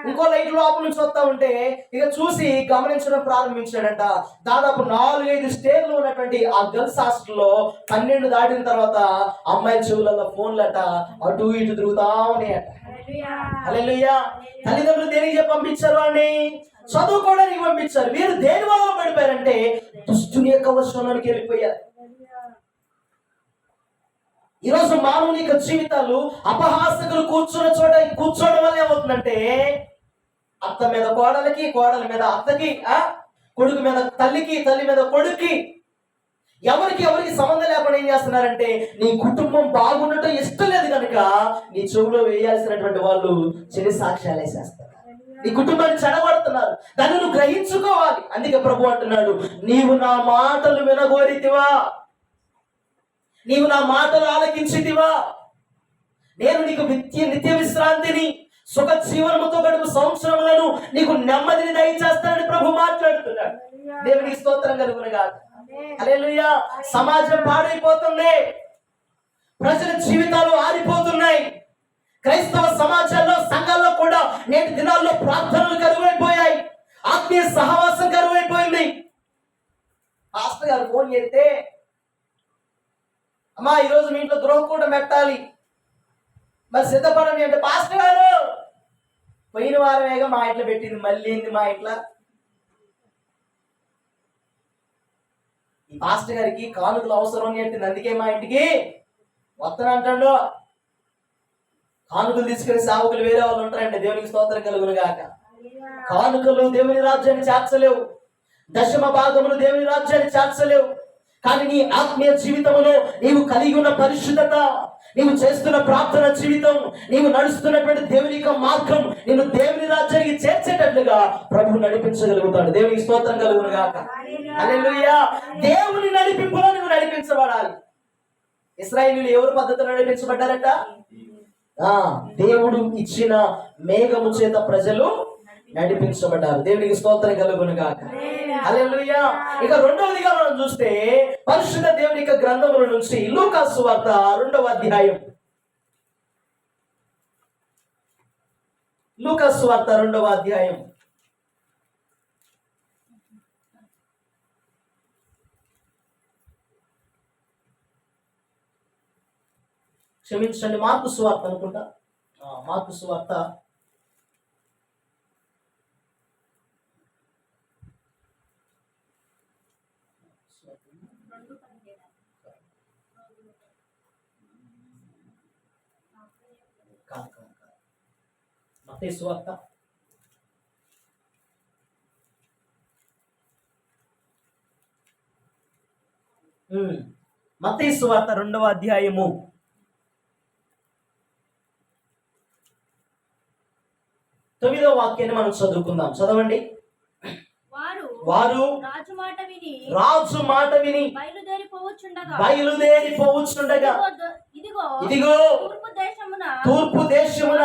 ఇంకో లైట్ లోపల నుంచి వస్తా ఉంటే ఇక చూసి గమనించడం ప్రారంభించాడంట. దాదాపు 4-5 స్టేర్లు ఉన్నటువంటి ఆ గర్ల్స్ హాస్టల్లో 12 దాటిన తర్వాత అమ్మాయి చెవులలో ఫోన్లట అటు ఇటు తిరుగుతా ఉన్నాయట. హల్లెలూయా. తల్లిదండ్రులు దేనికి పంపించారు అని? చదువుకోవడానికి పంపించారు. వీరు దేని వల్ల పడిపోయారంటే దుష్టుని యొక్క వశంలోకి వెళ్ళిపోయారు. ఈరోజు మానవుని యొక్క జీవితాలు అపహాసకులు కూర్చోవడం వల్ల ఏమవుతుందంటే, అత్త మీద కోడలికి, కోడల మీద అత్తకి, కొడుకు మీద తల్లికి, తల్లి మీద కొడుక్కి, ఎవరికి సంబంధం లేకుండా ఏం చేస్తున్నారంటే, నీ కుటుంబం బాగుండటం ఇష్టం లేదు కనుక నీ చెవులో వేయాల్సినటువంటి వాళ్ళు చెడు సాక్ష్యాలు వేసేస్తారు. నీ కుటుంబాన్ని చెడగొడుతున్నారు. దాన్ని నువ్వు గ్రహించుకోవాలి. అందుకే ప్రభు అంటున్నాడు, నీవు నా మాటలు వినగోరితివా, నీవు నా మాటలు ఆలకించితివా, నేను నీకు నిత్య విశ్రాంతిని, సుఖ జీవనముతో గడుపు సంవత్సరములను నీకు నెమ్మదిని దయచేస్తానని ప్రభు మాట్లాడుతున్నాడు. దేవునికి స్తోత్రం కలుగునుగాక. హల్లెలూయా. సమాజం పాడైపోతుంది, ప్రజల జీవితాలు ఆరిపోతున్నాయి. క్రైస్తవ సమాజంలో, సంఘాల్లో కూడా నేటి దినాల్లో ప్రార్థనలు కరువైపోయాయి, ఆత్మీయ సహవాసం కరువైపోయింది. పాస్టర్ గారు ఫోన్ చేస్తే, అమ్మా ఈరోజు మీ ఇంట్లో గృహకూటం పెట్టాలి, మరి సిద్ధపడండి అంటే, పాస్టర్ గారు పోయిన వారమేగా మా ఇంట్లో పెట్టింది, మళ్ళీ ఏంది మా ఇంట్లో? ఈ పాస్టర్ గారికి కానుకలు అవసరం అని చెప్పింది, అందుకే మా ఇంటికి వస్తానంటాడు. కానుకలు తీసుకునే సేవకులు వేరే వాళ్ళు ఉంటారండి. దేవునికి స్తోత్రం కలుగును గాక. కానుకలు దేవుని రాజ్యాన్ని చేర్చలేవు, దశమ భాగములు దేవుని రాజ్యాన్ని చేర్చలేవు. కానీ నీ ఆత్మీయ జీవితంలో నీవు కలిగి ఉన్న పరిశుద్ధత, నీవు చేస్తున్న ప్రార్థన జీవితం, నీవు నడుస్తున్నటువంటి దేవుని యొక్క మార్గం నిన్ను దేవుని రాజ్యానికి చేర్చేటట్లుగా ప్రభు నడిపించగలుగుతాడు. దేవునికి స్తోత్రం కలుగును గాక. హల్లెలూయా. దేవుని నడిపింపులో నువ్వు నడిపించబడాలి. ఇశ్రాయేలీయులు ఎవరు పద్ధతిలో నడిపించబడ్డారట? దేవుడు ఇచ్చిన మేఘము చేత ప్రజలు నడిపించబడ్డారు. దేవునికి స్తోత్రం కలుగును గాక. హల్లెలూయా. ఇక రెండవదిగా మనం చూస్తే పరిశుద్ధ దేవుని యొక్క గ్రంథముల నుంచి లూకా సువార్త 2వ అధ్యాయం. లూకా సువార్త 2వ అధ్యాయం. క్షమించండి, మార్కు సువార్త అనుకుంటా. మార్కు సువార్త 2 మత్తయి సువార్త 2వ అధ్యాయము 9వ వాక్యాన్ని మనం చదువుకుందాం. చదవండి. వారు రాజు మాట విని బయలుదేరిపోవచ్చుండగా ఇదిగో తూర్పు దేశమున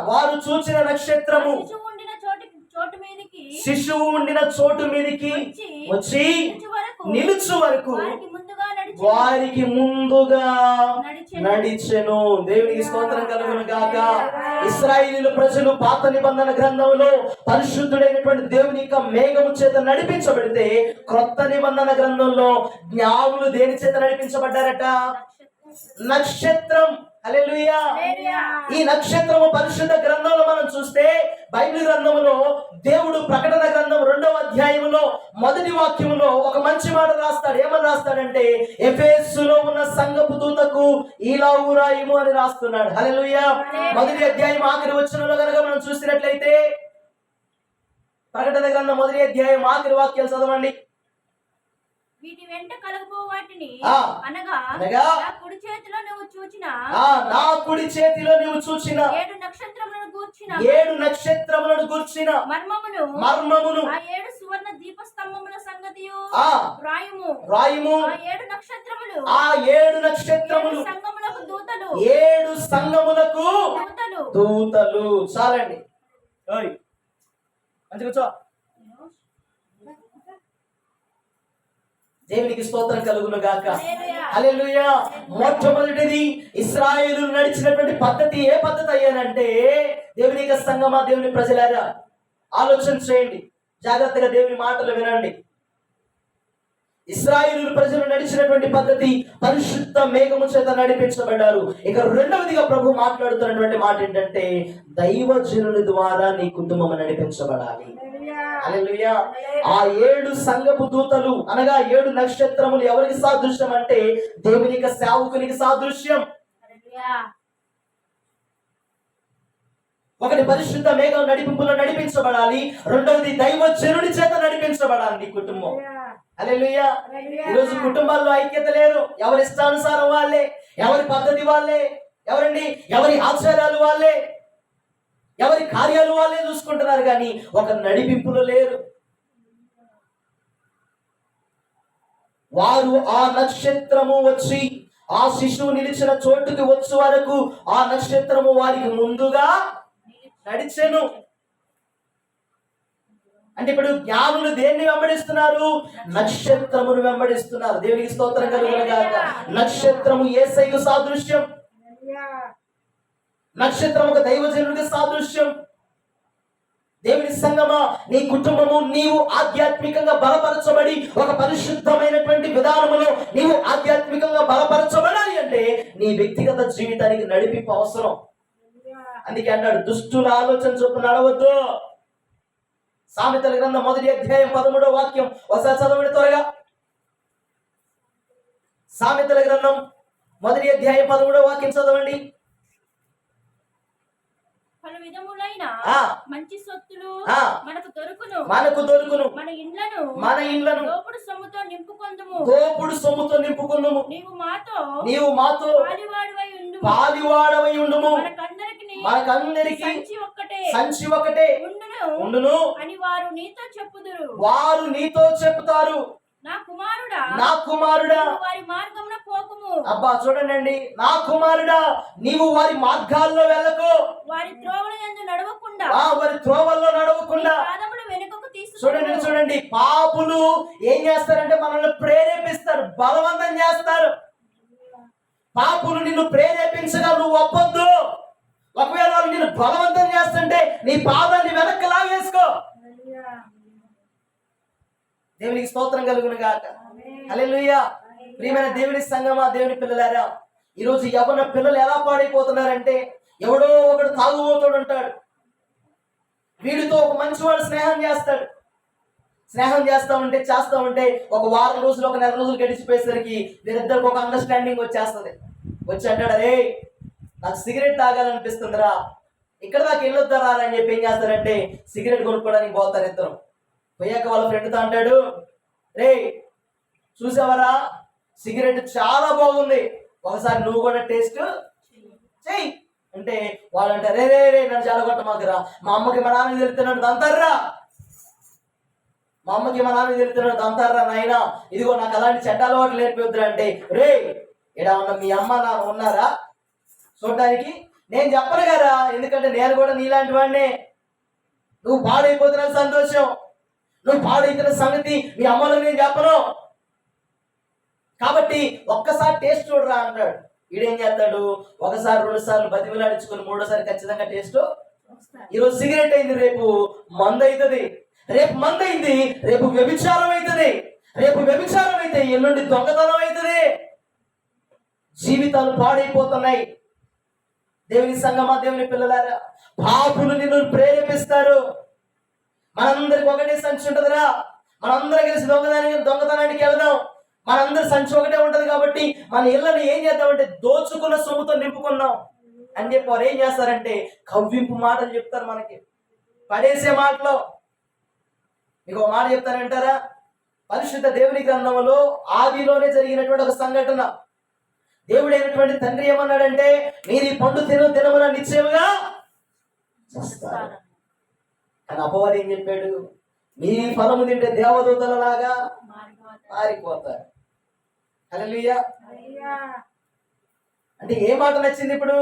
వారు చూచిన నక్షత్రము శిశువు ఉండిన చోటు మీదికి వచ్చి నిలుచు వరకు వారికి ముందుగా నడిచెను. దేవునికి స్తోత్రం కలుగును గాక. ఇశ్రాయేలు ప్రజలు పాత నిబంధన గ్రంథంలో పరిశుద్ధుడైనటువంటి దేవుని యొక్క మేఘము చేత నడిపించబడితే, క్రొత్త నిబంధన గ్రంథంలో జ్ఞానులు దేని చేత నడిపించబడ్డారట? నక్షత్రం. హల్లెలూయా. ఈ నక్షత్రము పరిశుద్ధ గ్రంథంలో మనం చూస్తే బైబిల్ గ్రంథంలో దేవుడు ప్రకటన గ్రంథం 2వ అధ్యాయములో 1వ వాక్యములో ఒక మంచి మాట రాస్తాడు. ఏమని రాస్తాడంటే, ఎఫెసులో ఉన్న సంఘపు దూతకు ఇలాగు రాయుము అని రాస్తున్నాడు. హల్లెలూయా. 1వ అధ్యాయం ఆఖరి వచనంలో కనుక మనం చూసినట్లయితే, ప్రకటన గ్రంథం 1వ అధ్యాయం ఆఖరి వాక్యాలు చదవండి. వీటి వెంట కలగబో వాటిని అనగా నా కుడి చేతిలో నువ్వు చూచిన ఏడు నక్షత్రములను గూర్చిన మర్మమును ఆ ఏడు సువర్ణ దీపస్తంభముల సంగతియు రాయుము. ఆ ఏడు నక్షత్రములు ఏడు సంఘములకు దూతలు. చాలండి. కూర్చో. దేవునికి స్తోత్రం కలుగును గాక. హల్లెలూయా. మొట్టమొదటిది ఇశ్రాయేలు నడిచినటువంటి పద్ధతి ఏ పద్ధతి అయ్యానంటే, దేవుని సంగమా, దేవుని ప్రజలారా ఆలోచన చేయండి, జాగ్రత్తగా దేవుని మాటలు వినండి. ఇశ్రాయేలు ప్రజలు నడిచినటువంటి పద్ధతి పరిశుద్ధ మేఘము చేత నడిపించబడ్డారు. ఇక రెండవదిగా ప్రభు మాట్లాడుతున్నటువంటి మాట ఏంటంటే, దైవజనుల ద్వారా నీ కుటుంబం నడిపించబడాలి. హల్లెలూయా. ఆ ఏడు సంఘపు దూతలు అనగా ఏడు నక్షత్రములు ఎవరికి సాదృశ్యం అంటే, దేవుని సేవకునికి సాదృశ్యం. ఒకటి పరిశుద్ధ మేఘం నడిపింపులో నడిపించబడాలి, రెండవది దైవజనుడి చేత నడిపించబడాలి నీ కుటుంబం. హల్లెలూయా. ఈరోజు కుటుంబాల్లో ఐక్యత లేదు. ఎవరి ఇష్టానుసారం వాళ్ళే, ఎవరి పద్ధతి వాళ్ళే, ఎవరి ఆచారాలు వాళ్ళే, ఎవరి కార్యాలు వాళ్ళే చూసుకుంటున్నారు, కానీ ఒక నడిపింపులో లేరు. వారు ఆ నక్షత్రము వచ్చి ఆ శిశువు నిలిచిన చోటుకి వచ్చే వరకు ఆ నక్షత్రము వారికి ముందుగా నడిచెను. అంటే ఇప్పుడు జ్ఞానులు దేన్ని వెంబడిస్తున్నారు? నక్షత్రమును వెంబడిస్తున్నారు. దేవునికి స్తోత్రం కలుగును గాక. నక్షత్రము యేసయ్యకు సాదృశ్యం. నక్షత్రం ఒక దైవజనుడికి సాదృశ్యం. దేవుని సంగమా, నీ కుటుంబము నీవు ఆధ్యాత్మికంగా బలపరచబడి ఒక పరిశుద్ధమైనటువంటి విధానములో నీవు ఆధ్యాత్మికంగా బలపరచబడాలి అంటే నీ వ్యక్తిగత జీవితానికి నడిపింపు అవసరం. అందుకే అన్నాడు, దుష్టుల ఆలోచన చొప్పున నడవద్దు. సామెతల గ్రంథం 1వ అధ్యాయం 13వ వాక్యం ఒకసారి చదవండి త్వరగా. సామెతల గ్రంథం 1వ అధ్యాయం 13వ వాక్యం చదవండి. పలు విధములైన మంచి సొత్తులు మనకు దొరుకును, మన ఇండ్లను దోపుడు సొమ్ముతో నింపుకొందుము. నీవు మాతో పాలివాడవై ఉండుము. మనకందరికి సంచి ఒకటే ఉండును అని వారు నీతో చెప్పుతారు. నా కుమారుడా వారి మార్గమున పోకుము. అబ్బా చూడండి, నా కుమారుడా నీవు వారి మార్గాల్లో వెళ్ళకు, వారి త్రోవల యందు నడవకుండా, వారి త్రోవల్లో నడవకుండా పాదములు వెనుకకు తీసుకు. చూడండి, పాపులు ఏం చేస్తారంటే మనల్ని ప్రేరేపిస్తారు, బలవంతం చేస్తారు. పాపులు నిన్ను ప్రేరేపించగా నువ్వు ఒప్పొద్దు. ఒకవేళ వాళ్ళు నిన్ను బలవంతం చేస్తుంటే నీ పాదాన్ని వెనక్కి లాగేసుకో. దేవునికి స్తోత్రం కలుగును గాక. హల్లెలూయా. ప్రియమైన దేవుని సంగమా, దేవుని పిల్లలారా, ఈరోజు యవ్వన పిల్లలు ఎలా పాడైపోతున్నారంటే, ఎవడో ఒకడు తాగుబోతోడు ఉంటాడు, వీడితో ఒక మంచివాడు స్నేహం చేస్తా ఉంటే ఒక వారం రోజులు, ఒక నెల రోజులు గడిచిపోయేసరికి వీరిద్దరికి ఒక అండర్స్టాండింగ్ వచ్చేస్తుంది. వచ్చి అంటాడు, అరే నాకు సిగరెట్ తాగాలనిపిస్తుందిరా, ఇక్కడ దాకా వెళ్ళొద్దారా అని చెప్పి ఏం చేస్తారంటే సిగరెట్ కొనుక్కోవడానికి పోతారు. ఇద్దరు పోయాక వాళ్ళ ఫ్రెండ్తో అంటాడు, రే చూసావరా సిగరెట్ చాలా బాగుంది, ఒకసారి నువ్వు కూడా టేస్ట్ చెయ్యి అంటే వాళ్ళు అంటారు, రే రే నన్ను చాలా కొట్టమాకరా, మా అమ్మకి మా నాన్నకి తెలుస్తున్నాడు దంతారా, నాయన ఇదిగో నాకు అలాంటి చెడ్డ అలవాట్లు నేర్పిద్దురా అంటే, రే ఇలా ఉన్న మీ అమ్మ నాన్న ఉన్నారా చూడడానికి? నేను చెప్పను కదా, ఎందుకంటే నేను కూడా నీలాంటి వాడినే. నువ్వు పాడైపోతున్న సంతోషం, నువ్వు పాడైతున్న సంగతి మీ అమ్మలో నేను చెప్పను, కాబట్టి ఒక్కసారి టేస్ట్ చూడరా అంటాడు. వీడేం చేస్తాడు, ఒకసారి 2 సార్లు బతిమిలాడించుకుని 3వసారి ఖచ్చితంగా టేస్ట్. ఈరోజు సిగరెట్ అయింది, రేపు మందు అవుతుంది, రేపు మందు అయింది, రేపు వ్యభిచారం అవుతుంది, రేపు వ్యభిచారం అయితే ఎల్లుండి దొంగతనం అవుతుంది. జీవితాలు పాడైపోతున్నాయి. దేవుని సంగమా, దేవుని పిల్లలారా, పాపులు నిన్ను ప్రేరేపిస్తారు. మనందరికి ఒకటే సంచి ఉంటుందిరా, మనందరం కలిసి దొంగతనానికి వెళదాం, మనందరి సంచి ఒకటే ఉంటది కాబట్టి మన ఇళ్ళని ఏం చేద్దామంటే దోచుకున్న సొమ్ముతో నింపుకున్నాం అని చెప్పి వారు ఏం చేస్తారంటే కవ్వింపు మాటలు చెప్తారు, మనకి పడేసే మాటలు. మీకు ఒక మాట చెప్తానంటారా? పరిశుద్ధ దేవుని గ్రంథంలో ఆదిలోనే జరిగినటువంటి ఒక సంఘటన. దేవుడైనటువంటి తండ్రి ఏమన్నాడంటే, మీరు ఈ పండు దినమున నిశ్చయముగా చస్తారు. కానీ అపవాది ఏం చెప్పాడు? మీ ఫలము తింటే దేవదూతలలాగా మారిపోతారు. హల్లెలూయా. అంటే ఏ మాట నచ్చింది ఇప్పుడు?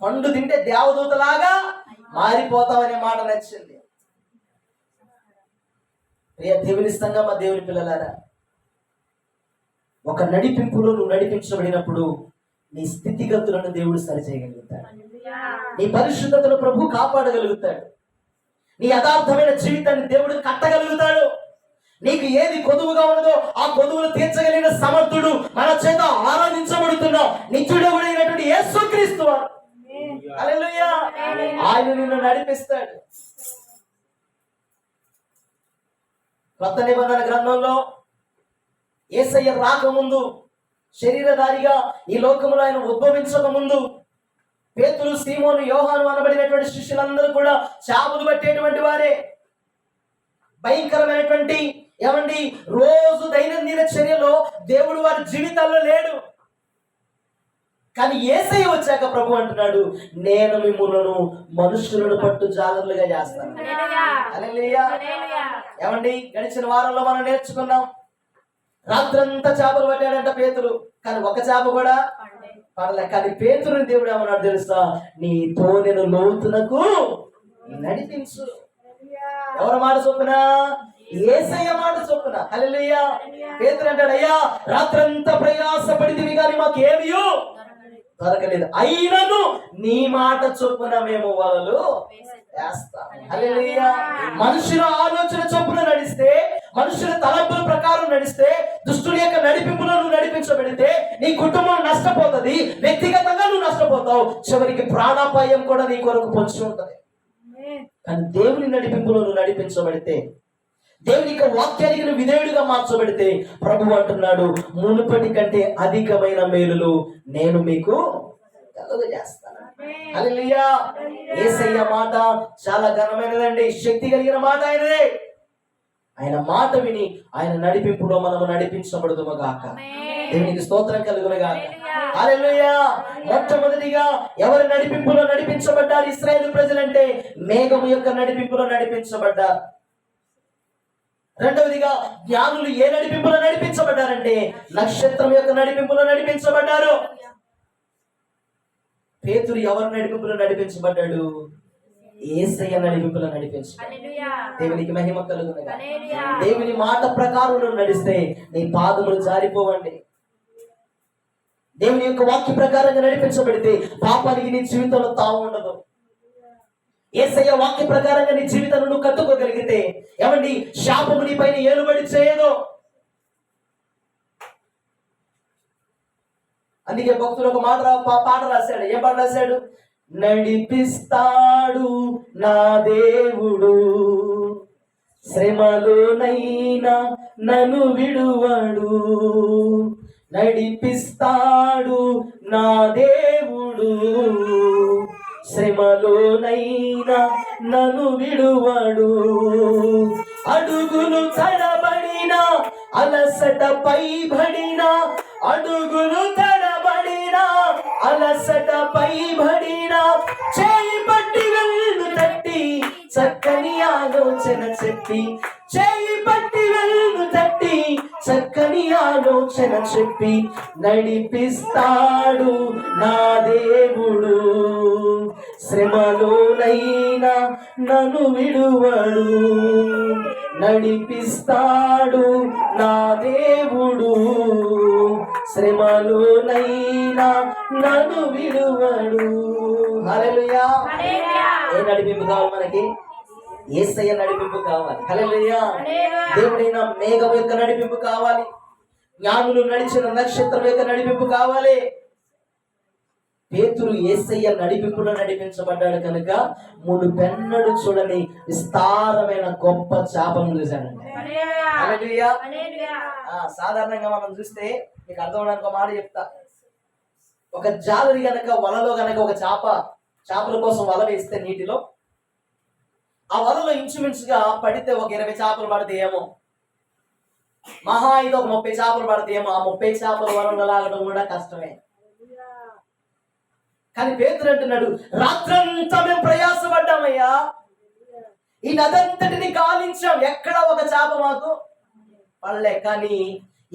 పండు తింటే దేవదూతలాగా మారిపోతాం అనే మాట నచ్చింది. ప్రియ దేవుని సంగమా, దేవుని పిల్లలారా, ఒక నడిపింపులో నువ్వు నడిపించబడినప్పుడు నీ స్థితిగతులను దేవుడు సరిచేయగలుగుతాడు. నీ పరిశుద్ధతను ప్రభు కాపాడగలుగుతాడు. నీ యథార్థమైన జీవితాన్ని దేవుడు కట్టగలుగుతాడు. నీకు ఏది కొదువుగా ఉన్నదో ఆ కొదువులు తీర్చగలిగిన సమర్థుడు మన చేత ఆరాధించబడుతున్న నిత్యుడైనటువంటి యేసుక్రీస్తు హల్లెలూయా. ఆయన నిన్ను నడిపిస్తాడు. కొత్త నిబంధన గ్రంథంలో యేసయ్య రాకముందు, శరీరధారిగా ఈ లోకములో ఆయన ఉద్భవించక ముందు, పేతురు, సీమోను, యోహాను అనబడినటువంటి శిష్యులందరూ కూడా చేపలు పట్టేటువంటి వారే. భయంకరమైనటువంటి రోజు దైనందిన చర్యలో దేవుడు వారి జీవితాల్లో లేడు. కానీ యేసయ్య వచ్చాక ప్రభు అంటున్నాడు, నేను మిమ్ములను మనుషులను పట్టు జాగ్రత్తగా చేస్తాను. హల్లెలూయా. గడిచిన వారంలో మనం నేర్చుకున్నాం, రాత్రంతా చేపలు పట్టాడంట పేతురు, కానీ ఒక చేప కూడా పడలే. కానీ పేతురుని దేవుడు ఏమన్నాడు తెలుసా? నీ తోనెను లోతునకు నడిపించు. ఎవరి మాట చొప్పున? యేసయ్య మాట చొప్పున. హల్లెలూయా. పేతురు అంటాడు, అయ్యా రాత్రంతా ప్రయాసపడితివి కానీ మాకు ఏమీ దొరకలేదు, అయినను నీ మాట చొప్పున మేము వలలు వేస్తాం. హల్లెలూయా. మనుషుల ఆలోచన చొప్పున నడిస్తే, మనుషుల తలంపుల ప్రకారం నడిస్తే, దుష్టుడి యొక్క నడిపింపులో నువ్వు నడిపించబడితే నీ కుటుంబం నష్టపోతుంది, వ్యక్తిగతంగా నువ్వు నష్టపోతావు, చివరికి ప్రాణాపాయం కూడా నీ కొరకు పొంచి ఉంటది. కానీ దేవుని నడిపింపులో నువ్వు నడిపించబడితే, దేవుని యొక్క వాక్యానికి నువ్వు విధేయుడిగా మార్చబడితే, ప్రభు అంటున్నాడు, మునుపటి కంటే అధికమైన మేలులు నేను మీకు కలుగజేస్తాను. హల్లెలూయా. యేసయ్య మాట చాలా ఘనమైనదండి, శక్తి కలిగిన మాట ఆయనదే. ఆయన మాట విని ఆయన నడిపింపులో మనము నడిపించబడుదుము గాక. దేవునికి స్తోత్రం కలుగును గాక. హల్లెలూయా. మొట్టమొదటిగా ఎవరి నడిపింపులో నడిపించబడ్డారు ఇశ్రాయేలు ప్రజలంటే? మేఘము యొక్క నడిపింపులో నడిపించబడ్డారు. రెండవదిగా జ్ఞానులు ఏ నడిపింపులో నడిపించబడ్డారంటే నక్షత్రం యొక్క నడిపింపులో నడిపించబడ్డారు. పేతురు ఎవరి నడిపింపులో నడిపించబడ్డాడు? యేసయ్య నడిపింపులో నడిపించబడ్డాడు. దేవునికి మహిమ కలుగును గాక. దేవుని మాట ప్రకారం నడిస్తే నీ పాదములు జారిపోవండి. దేవుని యొక్క వాక్య ప్రకారంగా నడిపించబడితే పాపానికి నీ జీవితంలో తావు ఉండదు. యేసయ్య వాక్య ప్రకారంగా నీ జీవితాన్ని నువ్వు కట్టుకోగలిగితే శాపము నీ పైన ఏలుబడి చేయదు. అందుకే భక్తుడు ఒక పాట రాశాడు. ఏం పాట రాశాడు? నడిపిస్తాడు నా దేవుడు, శ్రమలోనైనా నన్ను విడువడు. నడిపిస్తాడు నా దేవుడు, శ్రమలోనైనా నన్ను విడువడు. అడుగులు తడబడినా, అలసట పైబడినా, అడుగులు తడబడినా, అలసట పైబడినా, చేయి పట్టి వెళ్ళు తట్టి చక్కని ఆలోచన చెప్పి, చేయి పట్టి వెళ్ళు తట్టి చక్కని ఆలోచన చెప్పి, నడిపిస్తాడు నా దేవుడు, శ్రమలోనైనా నన్ను విడువడు. నడిపిస్తాడు నా దేవుడు, శ్రమలోనైనా నన్ను విడువడు. హల్లెలూయా. ఏ నడిపింపు కావాలి మనకి? యేసయ్య నడిపింపు కావాలి. హల్లెలూయా. దేవుడైన మేఘం యొక్క నడిపింపు కావాలి. జ్ఞానులు నడిచిన నక్షత్రం యొక్క నడిపింపు కావాలి. పేతురు యేసయ్య నడిపింపులో నడిపించబడ్డాడు కనుక మునుపెన్నడు చూడని విస్తారమైన గొప్ప చేపను చూశాడండి. హల్లెలూయా. సాధారణంగా మనం చూస్తే మీకు అర్థం అవడానికి ఒక మాట చెప్తా. ఒక జాలరి గనక వలలో గనక ఒక చేపల కోసం వల వేస్తే నీటిలో, ఆ వలలో ఇంచుమించుగా పడితే ఒక 20 చేపలు పడతాయేమో, మహా అయితే ఒక 30 చేపలు పడతాయేమో. ఆ 30 చేపల వలలో లాగడం కూడా కష్టమే. కానీ పేతురు అంటున్నాడు, రాత్రంతా మేము ప్రయాసపడ్డామయ్యా, ఈ నదంతటిని గాలించాం, ఎక్కడ ఒక చేప మాకు పడలే. కానీ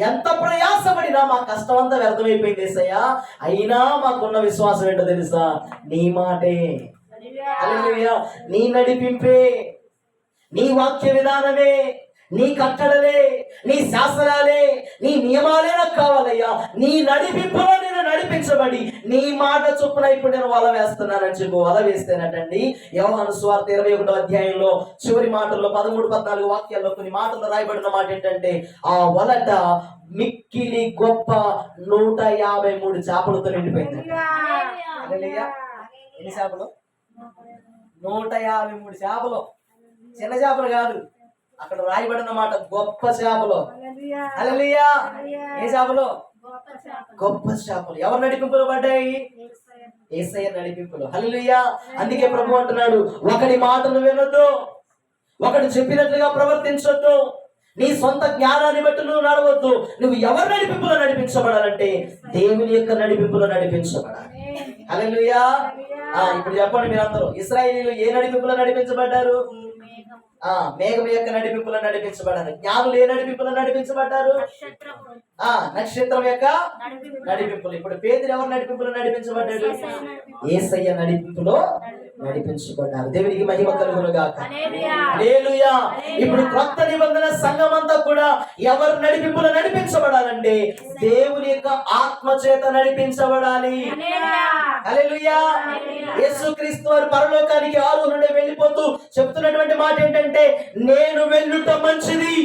ఎంత ప్రయాసపడినా మా కష్టం అంతా వ్యర్థమైపోయింది యేసయ్యా. అయినా మాకున్న విశ్వాసం ఏంటో తెలుసా? నీ మాటే, హల్లెలూయా, నీ నడిపింపే, నీ వాక్య విధానమే, నీ కట్టడలే, నీ శాసనాలే, నీ నియమాలే నాకు కావాలయ్యా. నీ నడిపింపులో నేను నడిపించబడి నీ మాట చొప్పున ఇప్పుడు నేను వల వేస్తున్నానని చెప్పి వల వేస్తేనటండి. యోహాను సువార్త 21వ అధ్యాయంలో చివరి మాటల్లో 13-14 వాక్యాల్లో కొన్ని మాటలు రాయబడిన మాట ఏంటంటే, ఆ వలట మిక్కిలి గొప్ప 153 చేపలతో నిండిపోయింది. హల్లెలూయా. ఎన్ని చేపలు? 153 చేపలు. చిన్న చేపలు కాదు, అక్కడ రాయబడిన మాట గొప్ప చేపలు. హల్లెలూయా. ఏ చేపలు? గొప్ప చేపలు. ఎవరు నడిపింపులు పడ్డాయి? యేసయ్య నడిపింపులు. హల్లెలూయా. అందుకే ప్రభు అంటున్నాడు, ఒకడి మాటను వినొద్దు, ఒకడు చెప్పినట్లుగా ప్రవర్తించొద్దు, నీ సొంత జ్ఞానాన్ని బట్టి నువ్వు నడవద్దు. నువ్వు ఎవరు నడిపింపులో నడిపించబడాలంటే దేవుని యొక్క నడిపింపులో నడిపించబడాలి. హల్లెలూయా. ఇప్పుడు చెప్పండి మీరందరూ, ఇశ్రాయేలీయులు ఏ నడిపింపులో నడిపించబడ్డారు? మేఘం యొక్క నడిపింపులో నడిపించబడ్డారు. జ్ఞానులు ఏ నడిపింపులో నడిపించబడ్డారు? నక్షత్రం యొక్క నడిపింపులు. ఇప్పుడు పేతురు ఎవరు నడిపింపులో నడిపించబడ్డాడు? యేసయ్య నడిపింపులో నడిపించబడ్డారు. దేవునికి మహిమ కలుగును గాక. హల్లెలూయా. ఇప్పుడు క్రొత్త నిబంధన సంఘం అంతా కూడా ఎవరు నడిపింపులో నడిపించబడాలంటే దేవుని యొక్క ఆత్మ చేత నడిపించబడాలి. హల్లెలూయా. యేసుక్రీస్తు వారు పరలోకానికి ఆరోహణుడై వెళ్ళిపోతూ చెప్తున్నటువంటి మాట ఏంటంటే, నేను వెళ్ళుట మంచిది,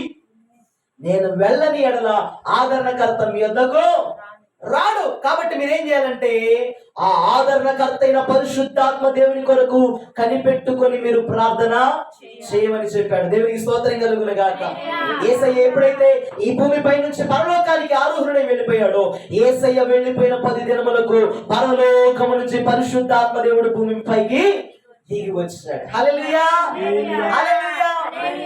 నేను వెళ్ళని ఎడల ఆదరణకర్త మీ వద్దకు రాడు. కాబట్టి మీరేం చేయాలంటే ఆ ఆదరణకర్త అయిన పరిశుద్ధాత్మ దేవుని కొరకు కనిపెట్టుకొని మీరు ప్రార్థన చేయమని చెప్పాడు. దేవునికి స్తోత్రం కలుగును గాక. యేసయ్య ఎప్పుడైతే ఈ భూమిపై నుంచి పరలోకానికి ఆరోహణుడై వెళ్ళిపోయాడో, యేసయ్య వెళ్ళిపోయిన 10 దినములకు పరలోకము నుంచి పరిశుద్ధాత్మ దేవుడు భూమిపైకి దిగి వచ్చాడు. హల్లెలూయా. హల్లెలూయా.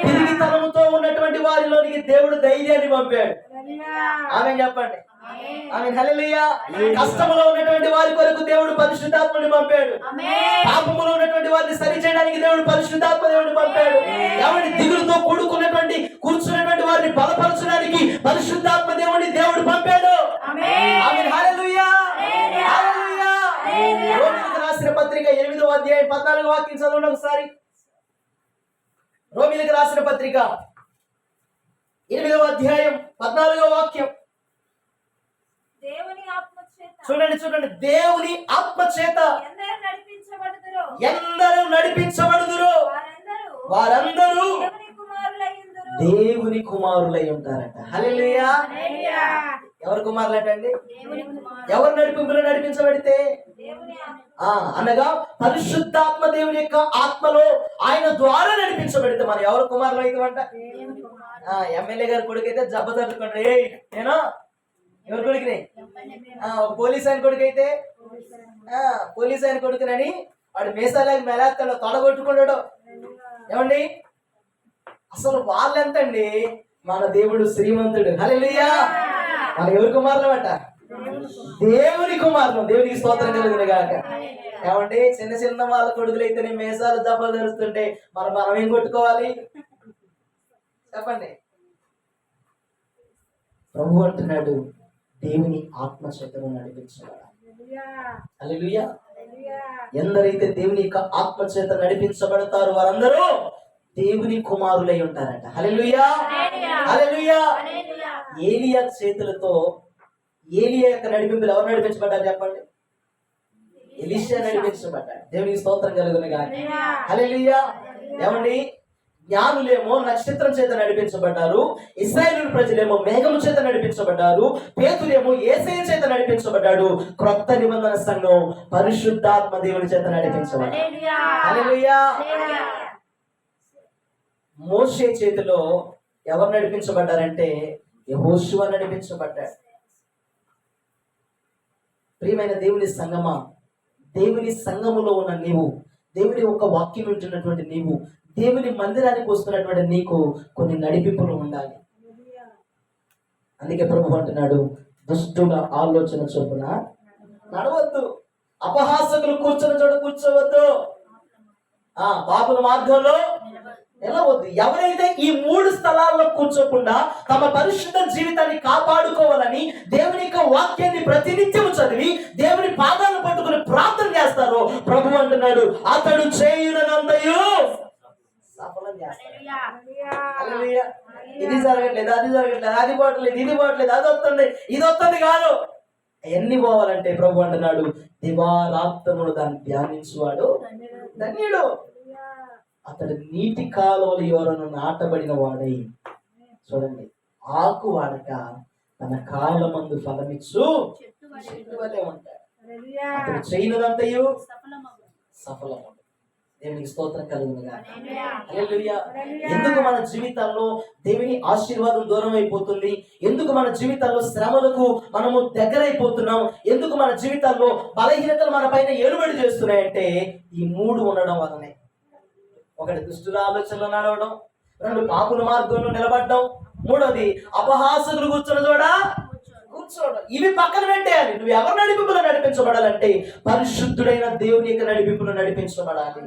తిరిగి తనముతో ఉన్నటువంటి వారిలోనికి దేవుడు ధైర్యాన్ని పంపాడు. ఆమేన్ చెప్పండి. ఆమేన్. హల్లెలూయా. కష్టములో ఉన్నటువంటి వారి కొరకు దేవుడు పరిశుద్ధాత్మని పంపాడు. పాపములో ఉన్నటువంటి వారిని సరి చేయడానికి దేవుడు పరిశుద్ధాత్మ దేవుడిని పంపాడు. ఎవరి దిగులుతో కూడుకున్నటువంటి కూర్చున్నటువంటి వారిని బలపరచడానికి పరిశుద్ధాత్మ దేవుడిని దేవుడు పంపాడు. ఆమేన్. హల్లెలూయా. హల్లెలూయా. రోమీయులకు రాసిన పత్రిక 8వ అధ్యాయం 14వ వాక్యం చదవండి ఒకసారి. రోమీయులకు రాసిన పత్రిక 8వ అధ్యాయం 14వ వాక్యం. చూడండి, దేవుని ఆత్మ చేత ఎందరూ నడిపించబడుదురు వారందరూ దేవుని కుమారులై ఉంటారట. హల్లెలూయా. ఎవరు కుమారులటండి? ఎవరు నడిపింపులో నడిపించబడితే అనగా పరిశుద్ధాత్మ దేవుని యొక్క ఆత్మలో ఆయన ద్వారా నడిపించబడితే మనం ఎవరు కుమారులు అవుతామంట? ఎమ్మెల్యే గారి కొడుకైతే జబ్బతట్టుకోండి, నేను ఎవరు కొడుకుని? పోలీస్ ఆయన కొడుకు అయితే పోలీస్ ఆయన కొడుకునని వాడు మీసాలకి మెలాత్తలో తొడగొట్టుకున్నాడు. ఏమండి, అసలు వాళ్ళెంతండి? మన దేవుడు శ్రీమంతుడు. హల్లెలూయా. మన ఎవరి కుమారులు అట? దేవుని కుమారులు. దేవునికి స్తోత్రం కలుగును గాక. ఏమండి, చిన్న చిన్న వాళ్ళ కొడుకులు అయితేనే మీసాలు దెబ్బలు తెరుస్తుంటే మనం ఏం కొట్టుకోవాలి చెప్పండి? ప్రభు అంటున్నాడు, దేవుని ఆత్మ చేతను నడిపించబడాలి. హల్లెలూయా. ఎందరైతే దేవుని యొక్క ఆత్మ చేత నడిపించబడతారు వారందరూ దేవుని కుమారులై ఉంటారట. హల్లెలూయా. హల్లెలూయా. ఏలియా చేతులతో ఏలియా యొక్క నడిపింపులు ఎవరు నడిపించబడ్డారు చెప్పండి? ఎలీషా నడిపించబడ్డాడు. దేవునికి స్తోత్రం కలుగును గాక. హల్లెలూయా. ఏమండి, జ్ఞానులేమో నక్షత్రం చేత నడిపించబడ్డారు, ఇశ్రాయేలు ప్రజలేమో మేఘము చేత నడిపించబడ్డారు, పేతులేమో యేసయ్య చేత నడిపించబడ్డాడు. క్రొత్త నిబంధన సంఘం పరిశుద్ధాత్మ దేవుని చేత నడిపించబడ్డాడు. హల్లెలూయా. మోషే చేతిలో ఎవరు నడిపించబడ్డారంటే యెహోషువ నడిపించబడ్డాడు. ప్రియమైన దేవుని సంగమా, దేవుని సంఘములో ఉన్న నీవు, దేవుని ఒక వాక్యం వింటున్నటువంటి నీవు, దేవుని మందిరానికి వస్తున్నటువంటి నీకు కొన్ని నడిపింపులు ఉండాలి. అందుకే ప్రభు అంటున్నాడు, దుష్టుల ఆలోచన చొప్పున నడవద్దు, అపహాసకులు కూర్చున్న చోట కూర్చోవద్దు, పాపుల మార్గంలో నిలవద్దు. ఎవరైతే ఈ 3 స్థలాల్లో కూర్చోకుండా తమ పరిశుద్ధ జీవితాన్ని కాపాడుకోవాలని దేవుని యొక్క వాక్యాన్ని ప్రతినిత్యము చదివి దేవుని పాదాలను పట్టుకుని ప్రార్థన చేస్తారో ప్రభు అంటున్నాడు, అతడు చేయునంతయు సఫలం చేస్తాడు. హల్లెలూయా. ఇది జరగట్లేదు, అది జరగట్లేదు, అది పోవట్లేదు, ఇది పోవట్లేదు, అది వస్తుంది, ఇది వస్తుంది కాదు. ఎన్ని పోవాలంటే ప్రభు అంటున్నాడు, దివారాత్రములు దాన్ని ధ్యానించువాడు ధన్యుడు. అతడు నీటి కాలువలు ఎవరను నాటబడిన వాడై, చూడండి, ఆకు వాడక తన కాళ్ళ మందు ఫలమిచ్చు చెట్టు వలె ఉంటాడు. అతడు చేయనదంతయు సఫలము. దేవునికి స్తోత్రం కలుగును గాక. హల్లెలూయా. ఎందుకు మన జీవితాల్లో దేవుని ఆశీర్వాదం దూరం అయిపోతుంది? ఎందుకు మన జీవితాల్లో శ్రమలకు మనము దగ్గరైపోతున్నాం? ఎందుకు మన జీవితాల్లో బలహీనతలు మన పైన ఏలుబడి చేస్తున్నాయంటే ఈ 3 ఉండడం వలనే. ఒకటి, దుష్టుల ఆలోచనలో నడవడం, 2 పాపుల మార్గంలో నిలబడడం, 3వది అపహాసకులు కూర్చున్న చోట కూర్చోవడం. ఇవి పక్కన పెట్టేయాలి. నువ్వు ఎవరు నడిపింపులో నడిపించబడాలంటే పరిశుద్ధుడైన దేవుని యొక్క నడిపింపులో నడిపించబడాలి,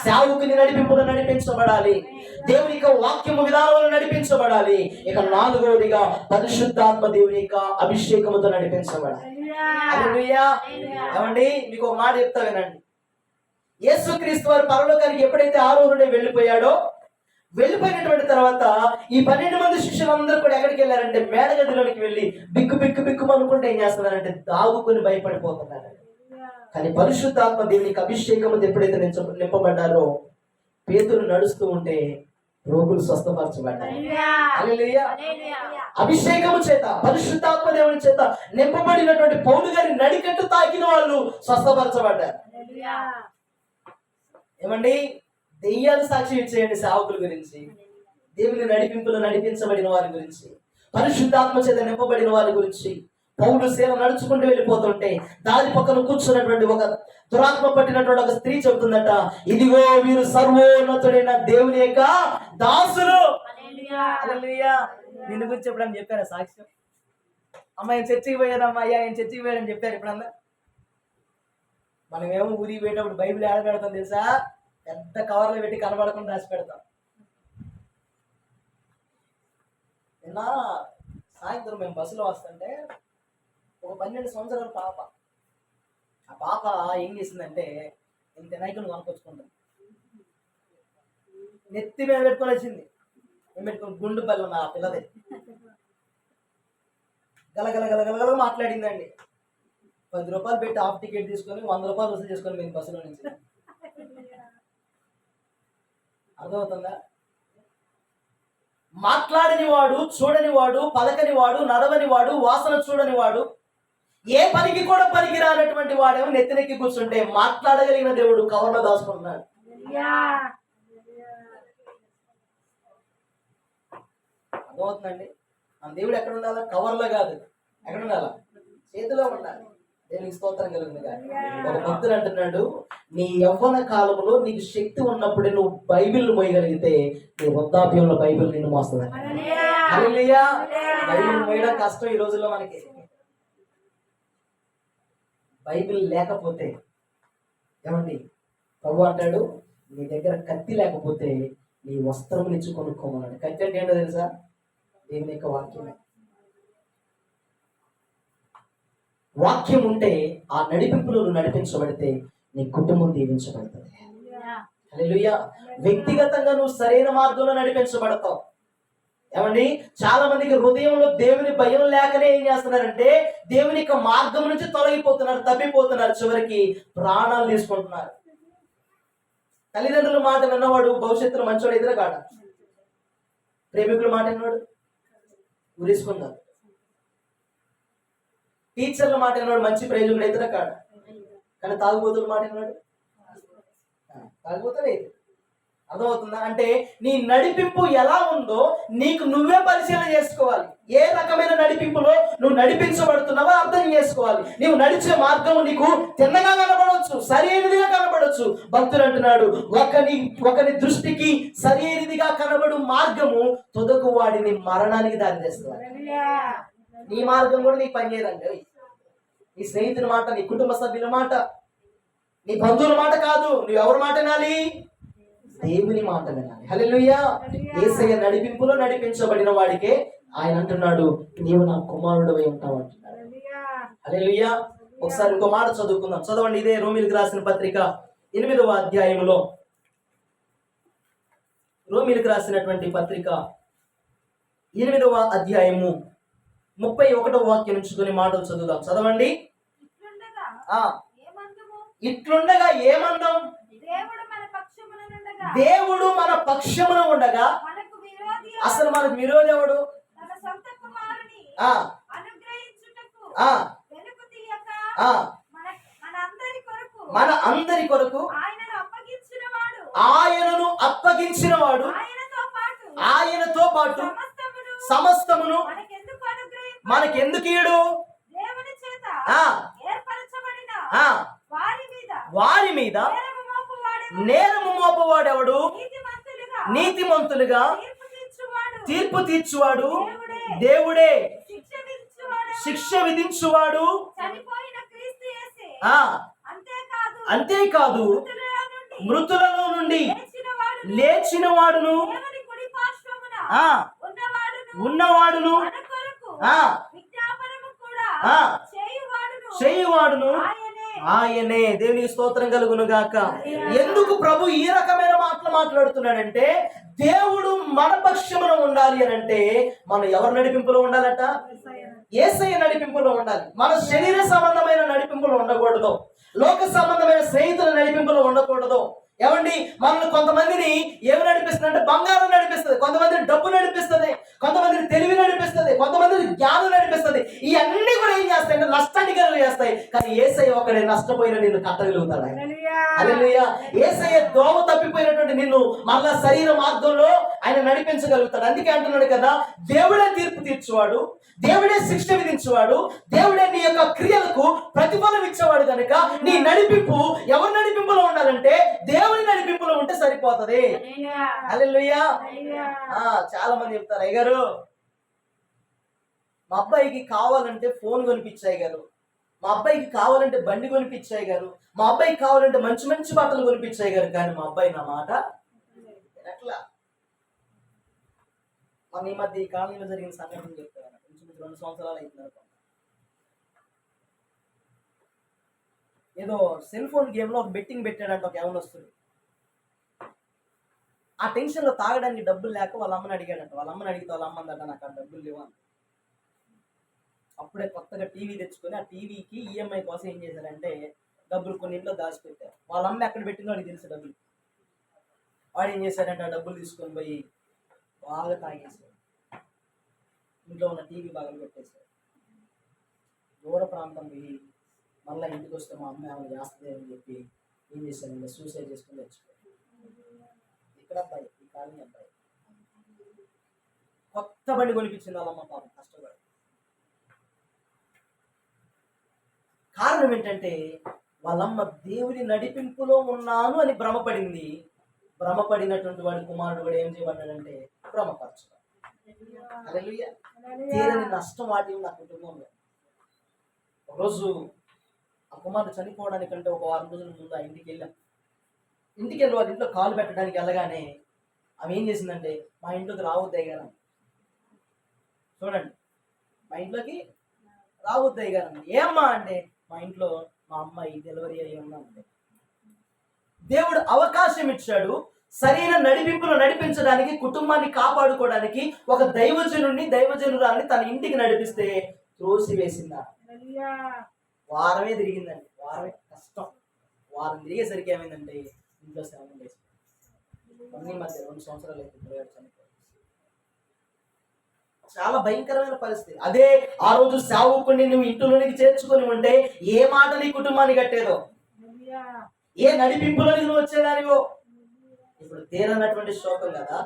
సేవకుని నడిపింపులో నడిపించబడాలి, దేవుని యొక్క వాక్యము విధానంలో నడిపించబడాలి. ఇక 4వదిగా పరిశుద్ధాత్మ దేవుని యొక్క అభిషేకముతో నడిపించబడాలి. హల్లెలూయా. ఏమండి, మీకు ఒక మాట చెప్తా వినండి. యేసుక్రీస్తు వారు పరలోకానికి ఎప్పుడైతే ఆరోహణుడే వెళ్ళిపోయినటువంటి తర్వాత ఈ 12 మంది శిష్యులందరూ కూడా ఎక్కడికి వెళ్ళారంటే మేడగదిలోనికి వెళ్ళి బిక్కు అనుకుంటే ఏం చేస్తున్నారంటే దాగుకొని భయపడిపోతున్నారు. కానీ పరిశుద్ధాత్మ దేవునికి అభిషేకం ఎప్పుడైతే నింపబడ్డారో పేతురు నడుస్తూ ఉంటే రోగులు స్వస్థపరచబడ్డారు. హల్లెలూయా. అభిషేకము చేత పరిశుద్ధాత్మ దేవుని చేత నింపబడినటువంటి పౌలు గారి నడికట్టు తాకిన వాళ్ళు స్వస్థపరచబడ్డారు. ఏమండి, దెయ్యాలు సాక్షి ఇచ్చేయండి సేవకుల గురించి, దేవుని నడిపింపులు నడిపించబడిన వారి గురించి, పరిశుద్ధాత్మ చేత నింపబడిన వారి గురించి. పౌలు సేవ నడుచుకుంటూ వెళ్ళిపోతుంటే దారి పక్కన కూర్చున్నటువంటి ఒక దురాత్మ పట్టినటువంటి ఒక స్త్రీ చెబుతుందట, ఇదిగో వీరు సర్వోన్నతుడైన దేవుని యొక్క దాసులు. హల్లెలూయా. నిన్ను గురించి ఎప్పుడన్నా చెప్పారా సాక్ష్యం? అమ్మాయి చర్చికి పోయారమ్మా, అయ్యా ఆయన చర్చికి పోయాడని చెప్పారు ఎప్పుడన్నా? మనమేమో ఊరికి పోయేటప్పుడు బైబిల్ ఏడ పెడతాం తెలుసా? పెద్ద కవర్లో పెట్టి కనబడకుండా రాసి పెడతాం. నిన్న సాయంత్రం మేము బస్సులో వస్తుంటే ఒక 12 సంవత్సరాల పాప, ఆ పాప ఏం చేసిందంటే ఇంత నైకులు కొనుక్కొచ్చుకుంటాం, నెత్తి మీద పెట్టుకొని వచ్చింది. ఏం పెట్టుకుని గుండు పల్లి ఉన్న ఆ పిల్లది గలగల మాట్లాడిందండి. 10 రూపాయలు పెట్టి హాఫ్ టికెట్ తీసుకొని 100 రూపాయలు వసూలు చేసుకొని మేము బస్సులో నుంచి. అర్థమవుతుందా? మాట్లాడని వాడు, చూడని వాడు, పలకని వాడు, నడవని వాడు, వాసన చూడని వాడు, ఏ పనికి కూడా పనికి రానటువంటి వాడేమో నెత్తినెక్కి కూర్చుంటే మాట్లాడగలిగిన దేవుడు కవర్లో దాచుకుంటున్నాడు. అర్థమవుతుందండి? మన దేవుడు ఎక్కడ ఉండాలా? కవర్లో కాదు, ఎక్కడ ఉండాలా? చేతిలో ఉండాలి. దేవునికి స్తోత్రం కలుగుతుంది. ఒక భక్తుడు అంటున్నాడు, నీ యవ్వన కాలంలో నీకు శక్తి ఉన్నప్పుడే నువ్వు బైబిల్ మోయగలిగితే నీ వృద్ధాప్యంలో బైబిల్ నిన్ను మోస్తుంది. హల్లెలూయా. బైబిల్ మోయడం కష్టం ఈ రోజుల్లో మనకి. బైబిల్ లేకపోతే ఏమండి, ప్రభు అంటాడు, నీ దగ్గర కత్తి లేకపోతే నీ వస్త్రం ఇచ్చి కొనుక్కోమన్నాడు. కత్తి అంటే ఏంటో తెలుసా? దేవుని యొక్క వాక్యమే. వాక్యం ఉంటే ఆ నడిపింపులో నువ్వు నడిపించబడితే నీ కుటుంబం దీవించబడుతుంది. హల్లెలూయా. వ్యక్తిగతంగా నువ్వు సరైన మార్గంలో నడిపించబడతావు. ఏమండి, చాలా మందికి హృదయంలో దేవుని భయం లేకనే ఏం చేస్తున్నారంటే దేవుని యొక్క మార్గం నుంచి తొలగిపోతున్నారు, తప్పిపోతున్నారు, చివరికి ప్రాణాలు తీసుకుంటున్నారు. తల్లిదండ్రుల మాట విన్నవాడు భవిష్యత్తులో మంచోడు ఎదురు కాడ. ప్రేమికుల మాట విన్నవాడు ఉరేసుకుందాం. టీచర్ల మాట విన్నవాడు మంచి ప్రయోజకుడు ఎదురు కాడ. కానీ తాగుబోతుల మాట విన్నవాడు తాగుబోతులే. అర్థమవుతుందా? అంటే నీ నడిపింపు ఎలా ఉందో నీకు నువ్వే పరిశీలన చేసుకోవాలి. ఏ రకమైన నడిపింపులో నువ్వు నడిపించబడుతున్నావో అర్థం చేసుకోవాలి. నీవు నడిచే మార్గం నీకు తిన్నగా కనబడవచ్చు, సరైనదిగా కనబడవచ్చు. భక్తుడు అంటున్నాడు, ఒకని దృష్టికి సరైనదిగా కనబడు మార్గము తొదకు వాడిని మరణానికి దారి చేస్తుంది. నీ మార్గం కూడా నీకు పనిచేయదండి. నీ స్నేహితుని మాట, నీ కుటుంబ సభ్యుల మాట, నీ బంధువుల మాట కాదు. నువ్వు ఎవరి మాట వినాలి? దేవుని మాట వినాలి. హల్లెలూయా. యేసయ్య నడిపింపులో నడిపించబడిన వాడికే ఆయన అంటున్నాడు, నీవు నా కుమారుడవై ఉంటావు అంటున్నాడు. హల్లెలూయా. ఒకసారి ఇంకో మాట చదువుకుందాం. చదవండి. ఇదే రోమీయులకు రాసిన పత్రిక 8వ అధ్యాయములో, రోమీయులకు రాసినటువంటి పత్రిక 8వ అధ్యాయము 31వ వాక్యం నుంచి కొన్ని మాటలు చదువుదాం. చదవండి. ఇట్లుండగా ఏమందం? దేవుడు మన పక్షమున ఉండగా అసలు మనకు విరోధి ఎవడు? మన అందరి కొరకు ఆయనను అప్పగించిన వాడు ఆయనతో పాటు సమస్తమును మనకెందుకు ఇయ్యడు? వారి మీద నేరము మోపవాడెవడు? నీతిమంతులుగా తీర్పు తీర్చువాడు దేవుడే. శిక్ష విధించువాడు. అంతేకాదు మృతులలో నుండి లేచిన వాడును ఉన్నవాడును చేయువాడును ఆయనే. దేవునికి స్తోత్రం కలుగును గాక. ఎందుకు ప్రభు ఈ రకమైన మాటలు మాట్లాడుతున్నాడంటే, దేవుడు మన పక్షమున ఉండాలి అని అంటే మనం ఎవరి నడిపింపులో ఉండాలట? యేసయ్య నడిపింపులో ఉండాలి. మన శరీర సంబంధమైన నడిపింపులో ఉండకూడదు. లోక సంబంధమైన స్నేహితుల నడిపింపులో ఉండకూడదు. ఏమండి, మనల్ని కొంతమందిని ఏమి నడిపిస్తుంది అంటే బంగారం నడిపిస్తుంది, కొంతమందిని డబ్బు నడిపిస్తుంది, కొంతమందిని తెలివి నడిపిస్తుంది, కొంతమందిని జ్ఞానం నడిపిస్తుంది. ఇవన్నీ కూడా ఏం చేస్తాయి అంటే నష్టాన్ని కలుగు చేస్తాయి. కానీ యేసయ్య ఒకడే నష్టపోయిన నిన్ను కట్టగలుగుతాడు. హల్లెలూయా. యేసయ్య దోవ తప్పిపోయినటువంటి నిన్ను మళ్ళా శరీర మార్గంలో ఆయన నడిపించగలుగుతాడు. అందుకే అంటున్నాడు కదా, దేవుడే తీర్పు తీర్చువాడు, దేవుడే శిక్ష విధించేవాడు, దేవుడే నీ యొక్క క్రియలకు ప్రతిఫలం ఇచ్చేవాడు. కనుక నీ నడిపింపు ఎవరి నడిపింపులో ఉండాలంటే దేవుని నడిపింపులో ఉంటే సరిపోతది. హల్లెలూయా. చాలా మంది చెప్తారు, అయ్యగారు మా అబ్బాయికి కావాలంటే ఫోన్ కొనిపించాయి గారు, మా అబ్బాయికి కావాలంటే బండి కొనిపించాయి గారు, మా అబ్బాయికి కావాలంటే మంచి మంచి బట్టలు కొనిపించాయి గారు, కానీ మా అబ్బాయి నా మాట ఎట్లా. మన ఈ మధ్య ఈ కాలనీలో జరిగిన సంఘటన చెప్తాను. 2 సంవత్సరాలు అవుతున్నారు. ఏదో సెల్ ఫోన్ గేమ్ లో ఒక బెట్టింగ్ పెట్టాడంట ఒక యవనస్తుడు. ఆ టెన్షన్ లో తాగడానికి డబ్బులు లేక వాళ్ళ అమ్మని అడిగాడంట. వాళ్ళ అమ్మని అడిగితే వాళ్ళ అమ్మ అందట, నాకు ఆ డబ్బులు లేవా. అప్పుడే కొత్తగా టీవీ తెచ్చుకొని ఆ టీవీకి ఈఎంఐ కోసం ఏం చేశారంటే డబ్బులు కొన్ని ఇంట్లో దాచిపెట్టారు. వాళ్ళ అమ్మ ఎక్కడ పెట్టిందో వాడికి తెలుసు డబ్బులు. వాడు ఏం చేశాడంటే ఆ డబ్బులు తీసుకొని పోయి బాగా తాగేశాడు. ఇంట్లో ఉన్న టీవీ బాగా పెట్టేశాడు. దూర ప్రాంతం పోయి మళ్ళీ ఇంటికి వస్తే మా అమ్మ ఏమైనా చేస్తుంది అని చెప్పి ఏం చేశాను, సూసైడ్ చేసుకుని తెచ్చుకోవాలి. ఇక్కడ అబ్బాయి, ఈ కాలనీ అబ్బాయి కొత్త బండి కొనిపించింది వాళ్ళమ్మ, పాపం కష్టపడి. కారణం ఏంటంటే వాళ్ళమ్మ దేవుని నడిపింపులో ఉన్నాను అని భ్రమపడింది. భ్రమపడినటువంటి వాడి కుమారుడు కూడా ఏం చేయబడ్డాడంటే భ్రమపరచడం. హల్లెలూయా. తీరని నష్టం వాటి నా కుటుంబంలో. ఒకరోజు ఆ కుమారుడు చనిపోవడానికంటే ఒక వారం రోజుల ముందు ఆ ఇంటికి వెళ్ళాం. ఇంటికి వెళ్ళి వాళ్ళ ఇంట్లో కాలు పెట్టడానికి వెళ్ళగానే ఆమె ఏం చేసిందంటే, మా ఇంట్లోకి రావద్దయ్య గారు. చూడండి, మా ఇంట్లోకి రావద్దయ్య గారు. ఏమ్మా అంటే, మా ఇంట్లో మా అమ్మాయి డెలివరీ అయ్యి ఉందంటే. దేవుడు అవకాశం ఇచ్చాడు సరైన నడిపింపును నడిపించడానికి, కుటుంబాన్ని కాపాడుకోవడానికి. ఒక దైవజనురాన్ని తన ఇంటికి నడిపిస్తే త్రోసి వేసిందా. వారమే తిరిగిందండి. వారమే కష్టం. వారం తిరిగేసరికి ఏమైందంటే ఇంట్లో శ్రమం వేసి అన్ని మధ్య 2 సంవత్సరాలు అయితే పిల్లగాడు చనిపోయాడు. చాలా భయంకరమైన పరిస్థితి. అదే ఆ రోజు సేవకుని నువ్వు ఇంట్లోనికి చేర్చుకొని ఉంటే ఏ మాట నీ కుటుంబాన్ని కట్టేదో, ఏ నడిపింపులోనికి నువ్వు వచ్చేదానివో. ఇప్పుడు తీరనటువంటి శోకం కదా.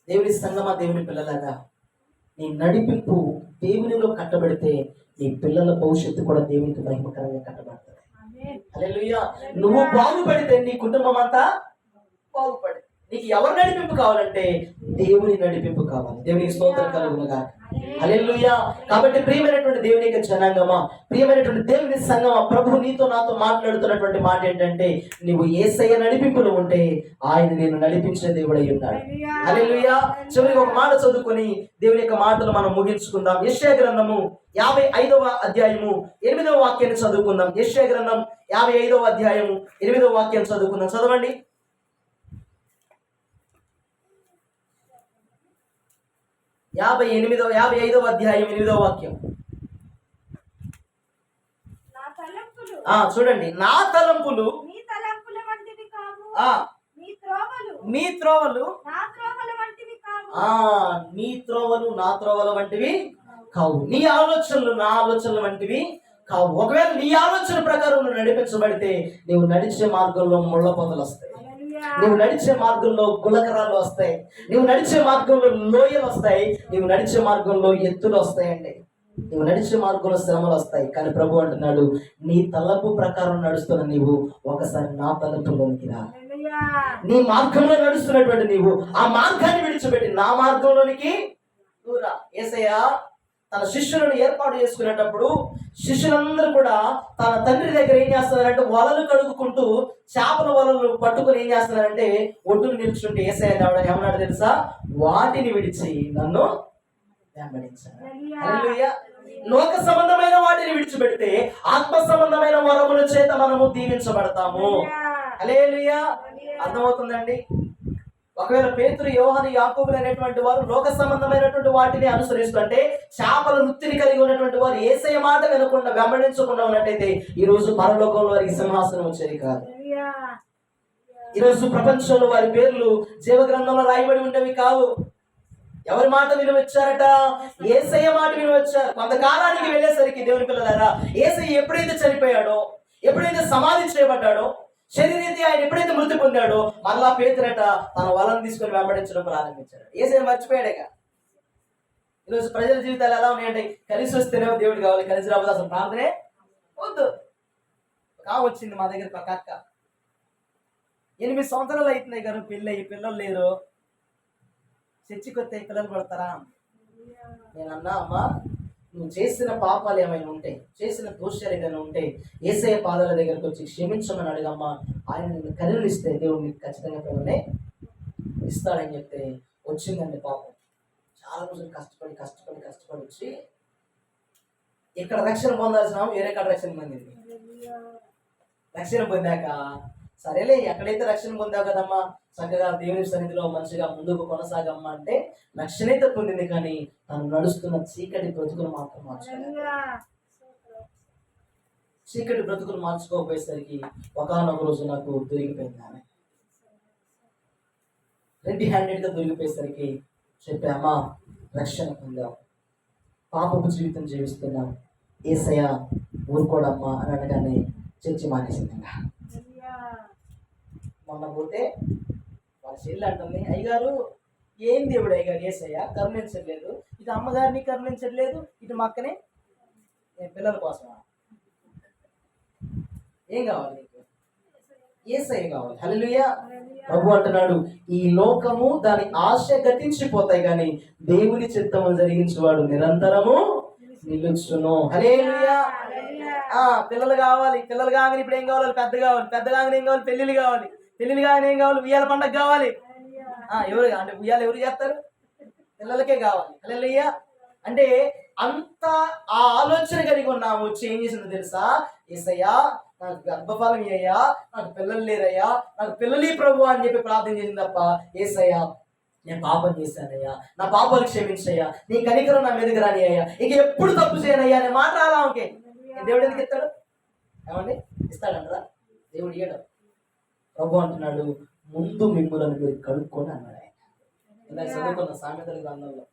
దేవుని సంగమా, దేవుని పిల్లలాగా, నీ నడిపింపు దేవునిలో కట్టబడితే నీ పిల్లల భవిష్యత్తు కూడా దేవునికి మహిమకరంగా కట్టబడుతుంది. హల్లెలూయా. నువ్వు బాగుపడితే నీ కుటుంబం అంతా బాగుపడి. నీకు ఎవరు నడిపింపు కావాలంటే దేవుని నడిపింపు కావాలి. దేవునికి స్తోత్రం కలుగునుగా. హల్లెలూయా. కాబట్టి ప్రియమైనటువంటి దేవుని యొక్క జనాంగమా, ప్రియమైనటువంటి దేవుని సంగమా, ప్రభు నీతో నాతో మాట్లాడుతున్నటువంటి మాట ఏంటంటే, నువ్వు యేసయ్య నడిపింపులో ఉంటే ఆయన నేను నడిపించే దేవుడై ఉన్నాడు. హల్లెలూయా. చివరికి ఒక మాట చదువుకొని దేవుని యొక్క మాటలు మనం ముగించుకుందాం. యెషయా గ్రంథము 55వ అధ్యాయము 8వ వాక్యాన్ని చదువుకుందాం. యెషయా గ్రంథం 55వ అధ్యాయము 8వ వాక్యాన్ని చదువుకుందాం. చదవండి. 55వ అధ్యాయం 8వ వాక్యం. చూడండి. నా తలంపులు మీ త్రోవలు నీ త్రోవలు నా త్రోవల వంటివి కావు. నీ ఆలోచనలు నా ఆలోచనల వంటివి కావు. ఒకవేళ నీ ఆలోచన ప్రకారం నువ్వు నడిపించబడితే నీవు నడిచే మార్గంలో ముళ్ళ పొదలు వస్తాయి, నువ్వు నడిచే మార్గంలో గులకరాలు వస్తాయి, నువ్వు నడిచే మార్గంలో లోయలు వస్తాయి, నువ్వు నడిచే మార్గంలో ఎత్తులు వస్తాయండి, నువ్వు నడిచే మార్గంలో శ్రమలు వస్తాయి. కానీ ప్రభు అంటున్నాడు, నీ తలంపు ప్రకారం నడుస్తున్న నీవు ఒకసారి నా తలంపులోనికి రా. నీ మార్గంలో నడుస్తున్నటువంటి నీవు ఆ మార్గాన్ని విడిచిపెట్టి నా మార్గంలోనికి దూరా. యేసయ్య తన శిష్యులను ఏర్పాటు చేసుకునేటప్పుడు శిష్యులందరూ కూడా తన తండ్రి దగ్గర ఏం చేస్తున్నారంటే వలలు కడుగుకుంటూ చేపల వలలు పట్టుకుని ఏం చేస్తున్నారంటే ఒడ్డును నిల్చుంటే యేసయ్య ఏమన్నాడు తెలుసా? వాటిని విడిచి నన్ను వెంబడించాడు. హల్లెలూయా. లోక సంబంధమైన వాటిని విడిచిపెడితే ఆత్మ సంబంధమైన వరముల చేత మనము దీవించబడతాము. హల్లెలూయా. అర్థమవుతుందండి? ఒకవేళ పేతురు, యోహాను, యాకోబులు అనేటువంటి వారు లోక సంబంధమైనటువంటి వాటిని అనుసరిస్తుంటే, చేపల వృత్తిని కలిగి ఉన్నటువంటి వారు యేసయ్య మాట వినకుండా వెంబడించకుండా ఉన్నట్టయితే ఈ రోజు పరలోకంలో వారికి సింహాసనం వచ్చేది కాదు. ఈ రోజు ప్రపంచంలో వారి పేర్లు జీవగ్రంథంలో రాయబడి ఉండేవి కావు. ఎవరి మాట విని వచ్చారట? యేసయ్య మాట విని వచ్చారు. కొంతకాలానికి వెళ్ళేసరికి దేవుని పిల్లలారా, యేసయ్య ఎప్పుడైతే చనిపోయాడో, ఎప్పుడైతే సమాధి చేయబడ్డాడో, శరీరీతి ఆయన ఎప్పుడైతే మృతి పొందాడో, మరలా పేతురట తన వలను తీసుకొని వెంబడించడం ప్రారంభించాడు. యేసయ్య మర్చిపోయాడుగా. ఈరోజు ప్రజల జీవితాలు ఎలా ఉన్నాయంటే, కలిసి వస్తేనే దేవుడు కావాలి, కలిసి రాబోదు అసలు ప్రార్థనే వద్దు. వచ్చింది మా దగ్గర ఒక అక్క, 8 సంవత్సరాలు అవుతున్నాయి గారు పెళ్ళి, పిల్లలు లేరు, చర్చికి వస్తే పిల్లలు పడతారా? నేను అన్నా, అమ్మా నువ్వు చేసిన పాపాలు ఏమైనా ఉంటే, చేసిన దోషాలు ఏదైనా ఉంటే యేసయ్య పాదాల దగ్గరకు వచ్చి క్షమించమని అడిగమ్మా, ఆయన నిన్ను కరుణిస్తే దేవుడు నీకు ఖచ్చితంగా పిల్లలే ఇస్తాడని చెప్తే వచ్చిందండి. పాపం చాలా రోజులు కష్టపడి వచ్చి ఇక్కడ రక్షణ పొందాల్సిన వేరే కాడ రక్షణ పొందింది. రక్షణ పొందాక సరేలే, ఎక్కడైతే రక్షణ పొందావు కదమ్మా, చక్కగా దేవుని సన్నిధిలో మంచిగా ముందుకు కొనసాగమ్మా అంటే రక్షణ అయితే పొందింది, కానీ తను నడుస్తున్న చీకటి బ్రతుకులు మాత్రం మార్చుకోలేదు. చీకటి బ్రతుకులు మార్చుకోకపోయేసరికి ఒకనొక రోజు నాకు దొరికిపోయింది. ఆమె రెడ్డి హ్యాండెడ్గా దొరికిపోయేసరికి చెప్పామా, రక్షణ పొందావు, పాపపు జీవితం జీవిస్తున్నాం, యేసయ్య ఊరుకోడమ్మా అని అనగానే చర్చి మానేసిందంగా. మొన్న పోతే వాళ్ళ చెల్లి అంటుంది, అయ్యగారు ఏం దేవుడు అయ్యగారు యేసయ్య కరుణించట్లేదు, ఇటు అమ్మగారిని కరుణించట్లేదు, ఇటు మా అక్కనే, నేను పిల్లల కోసమా? ఏం కావాలి నీకు? యేసయ్య కావాలి. హల్లెలూయా. ప్రభు అంటున్నాడు, ఈ లోకము దాని ఆశ గతించిపోతాయి, కానీ దేవుని చిత్తము జరిగించేవాడు నిరంతరము నిలుచును. హల్లెలూయా. పిల్లలు కావాలి, పిల్లలు కాగానే ఇప్పుడు ఏం కావాలి? పెద్ద కావాలి, పెద్ద కాగానే ఏం కావాలి? పెళ్ళిళ్ళు కావాలి, పెళ్ళిళ్ళు కాగానే ఏం కావాలి? ఉయ్యాల పండగ కావాలి. ఎవరు అంటే ఉయ్యాలు ఎవరు చేస్తారు? పిల్లలకే కావాలి. హల్లెలూయా. అంటే అంత ఆ ఆలోచన కలిగి ఉన్నాము. ఏం చేసిందో తెలుసా? యేసయ్యా నాకు గర్భఫలం అయ్యా, నాకు పిల్లలు లేరయ్యా, నాకు పిల్లలు ప్రభు అని చెప్పి ప్రార్థన చేసింది తప్ప, యేసయ్యా నేను పాపం చేశానయ్యా, నా పాపాలు క్షమించయ్యా, నీ కనికరం నా మీదకి రాని అయ్యా, ఇక ఎప్పుడు తప్పు చేయనయ్యా అనే మాట రాలా. ఓకే, దేవుడు ఎందుకు ఇస్తాడు? ఏమండి ఇస్తాడంటారా? దేవుడు ఇయ్యడు. ప్రభు అంటున్నాడు, ముందు మిమ్ములను మీరు కడుక్కొని అన్నాడు ఆయన. ఇందాక చదువుకున్న సామెతల గ్రంథంలో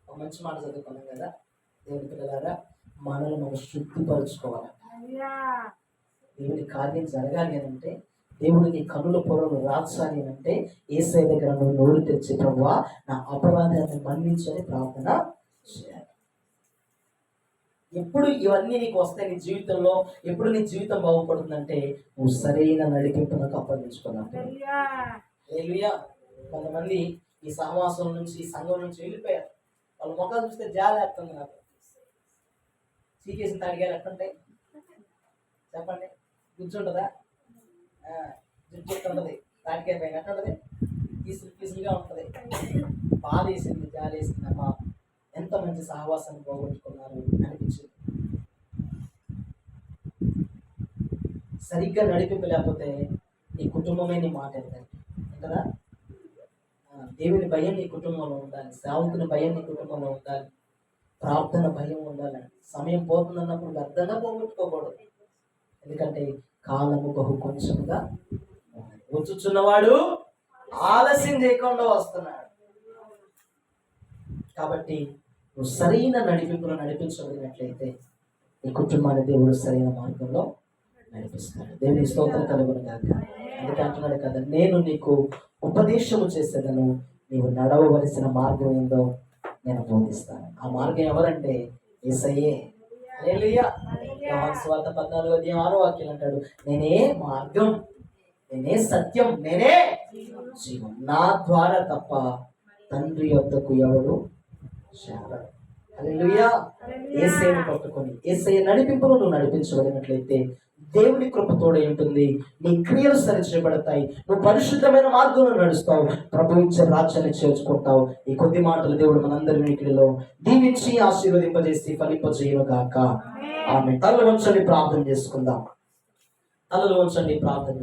ఒక మంచి మాట చదువుకున్నాం కదా, దేవుని పిల్లలారా మనల్ని మనం శుద్ధిపరచుకోవాలి. దేవుని కార్యం జరగాలి అని అంటే, దేవుడు నీ కన్నుల పొరలు రాచాలి అని అంటే, యేసయ్య దగ్గర నువ్వు నోరు తెచ్చి ప్రభువా నా అపరాధాన్ని మన్నించని ప్రార్థన చేయాలి. ఎప్పుడు ఇవన్నీ నీకు వస్తాయి నీ జీవితంలో, ఎప్పుడు నీ జీవితం బాగుపడుతుందంటే నువ్వు సరైన నడిపింపునకు అప్పగించుకున్నావు. హల్లెలూయా. కొంతమంది ఈ సహవాసం నుంచి, ఈ సంఘం నుంచి వెళ్ళిపోయారు. వాళ్ళ ముఖాలు చూస్తే జాలేస్తుంది నాకు. చీకేసిన తాడిగారు ఎట్లుంటాయి చెప్పండి, కూర్చుంటుందా? జుట్టు ఉంటుంది, తాటికాయ పైన ఎట్లుంటుంది, పీసులు పీసులుగా ఉంటుంది. బాధ వేసింది, జాలి వేసింది. అమ్మా ఎంత మంచి సహవాసాన్ని పోగొట్టుకున్నారు అనిపించింది. సరిగ్గా నడిపింపు లేకపోతే నీ కుటుంబమే నీ మాట వెళ్తాయి కదా. దేవుని భయం నీ కుటుంబంలో ఉండాలి, సేవకుని భయం నీ కుటుంబంలో ఉండాలి, ప్రార్థన భయం ఉండాలండి. సమయం పోతుందన్నప్పుడు వ్యర్థంగా పోగొట్టుకోకూడదు. ఎందుకంటే కాలము బహు కొంచెంగా వచ్చుచున్నవాడు ఆలస్యం చేయకుండా వస్తున్నాడు. కాబట్టి నువ్వు సరైన నడిపింపును నడిపించబడినట్లయితే నీ కుటుంబాన్ని దేవుడు సరైన మార్గంలో నడిపిస్తాడు. దేవుని స్తోత్రం కలుగును గాక. అందుకే అంటున్నాడు కదా, నేను నీకు ఉపదేశము చేసేదను, నీవు నడవవలసిన మార్గం ఏందో నేను బోధిస్తాను. ఆ మార్గం ఎవరంటే యేసయ్యే. హల్లెలూయా. యోహాను సువార్త 14:6 అంటాడు, నేనే మార్గం, నేనే సత్యం, నేనే జీవం, నా ద్వారా తప్ప తండ్రి యొద్దకు ఎవడు చేరడు. హల్లెలూయా. యేసయ్యను పట్టుకొని యేసయ్య నడిపింపును నువ్వు నడిపించబడినట్లయితే దేవుని కృప తోడై ఉంటుంది. నీ క్రియలు సరిచేయబడతాయి, నువ్వు పరిశుద్ధమైన మార్గంలో నడుస్తావు, ప్రభు ఇచ్చే రాజ్యాన్ని చేర్చుకుంటావు. ఈ కొద్ది మాటలు దేవుడు మనందరి వినికిడిలో దీవించి ఆశీర్వదింపజేసి ఫలింపజేయును గాక. ఆమె తలలు వంచండి, ప్రార్థన చేసుకుందాం. తలలు వంచండి, ప్రార్థన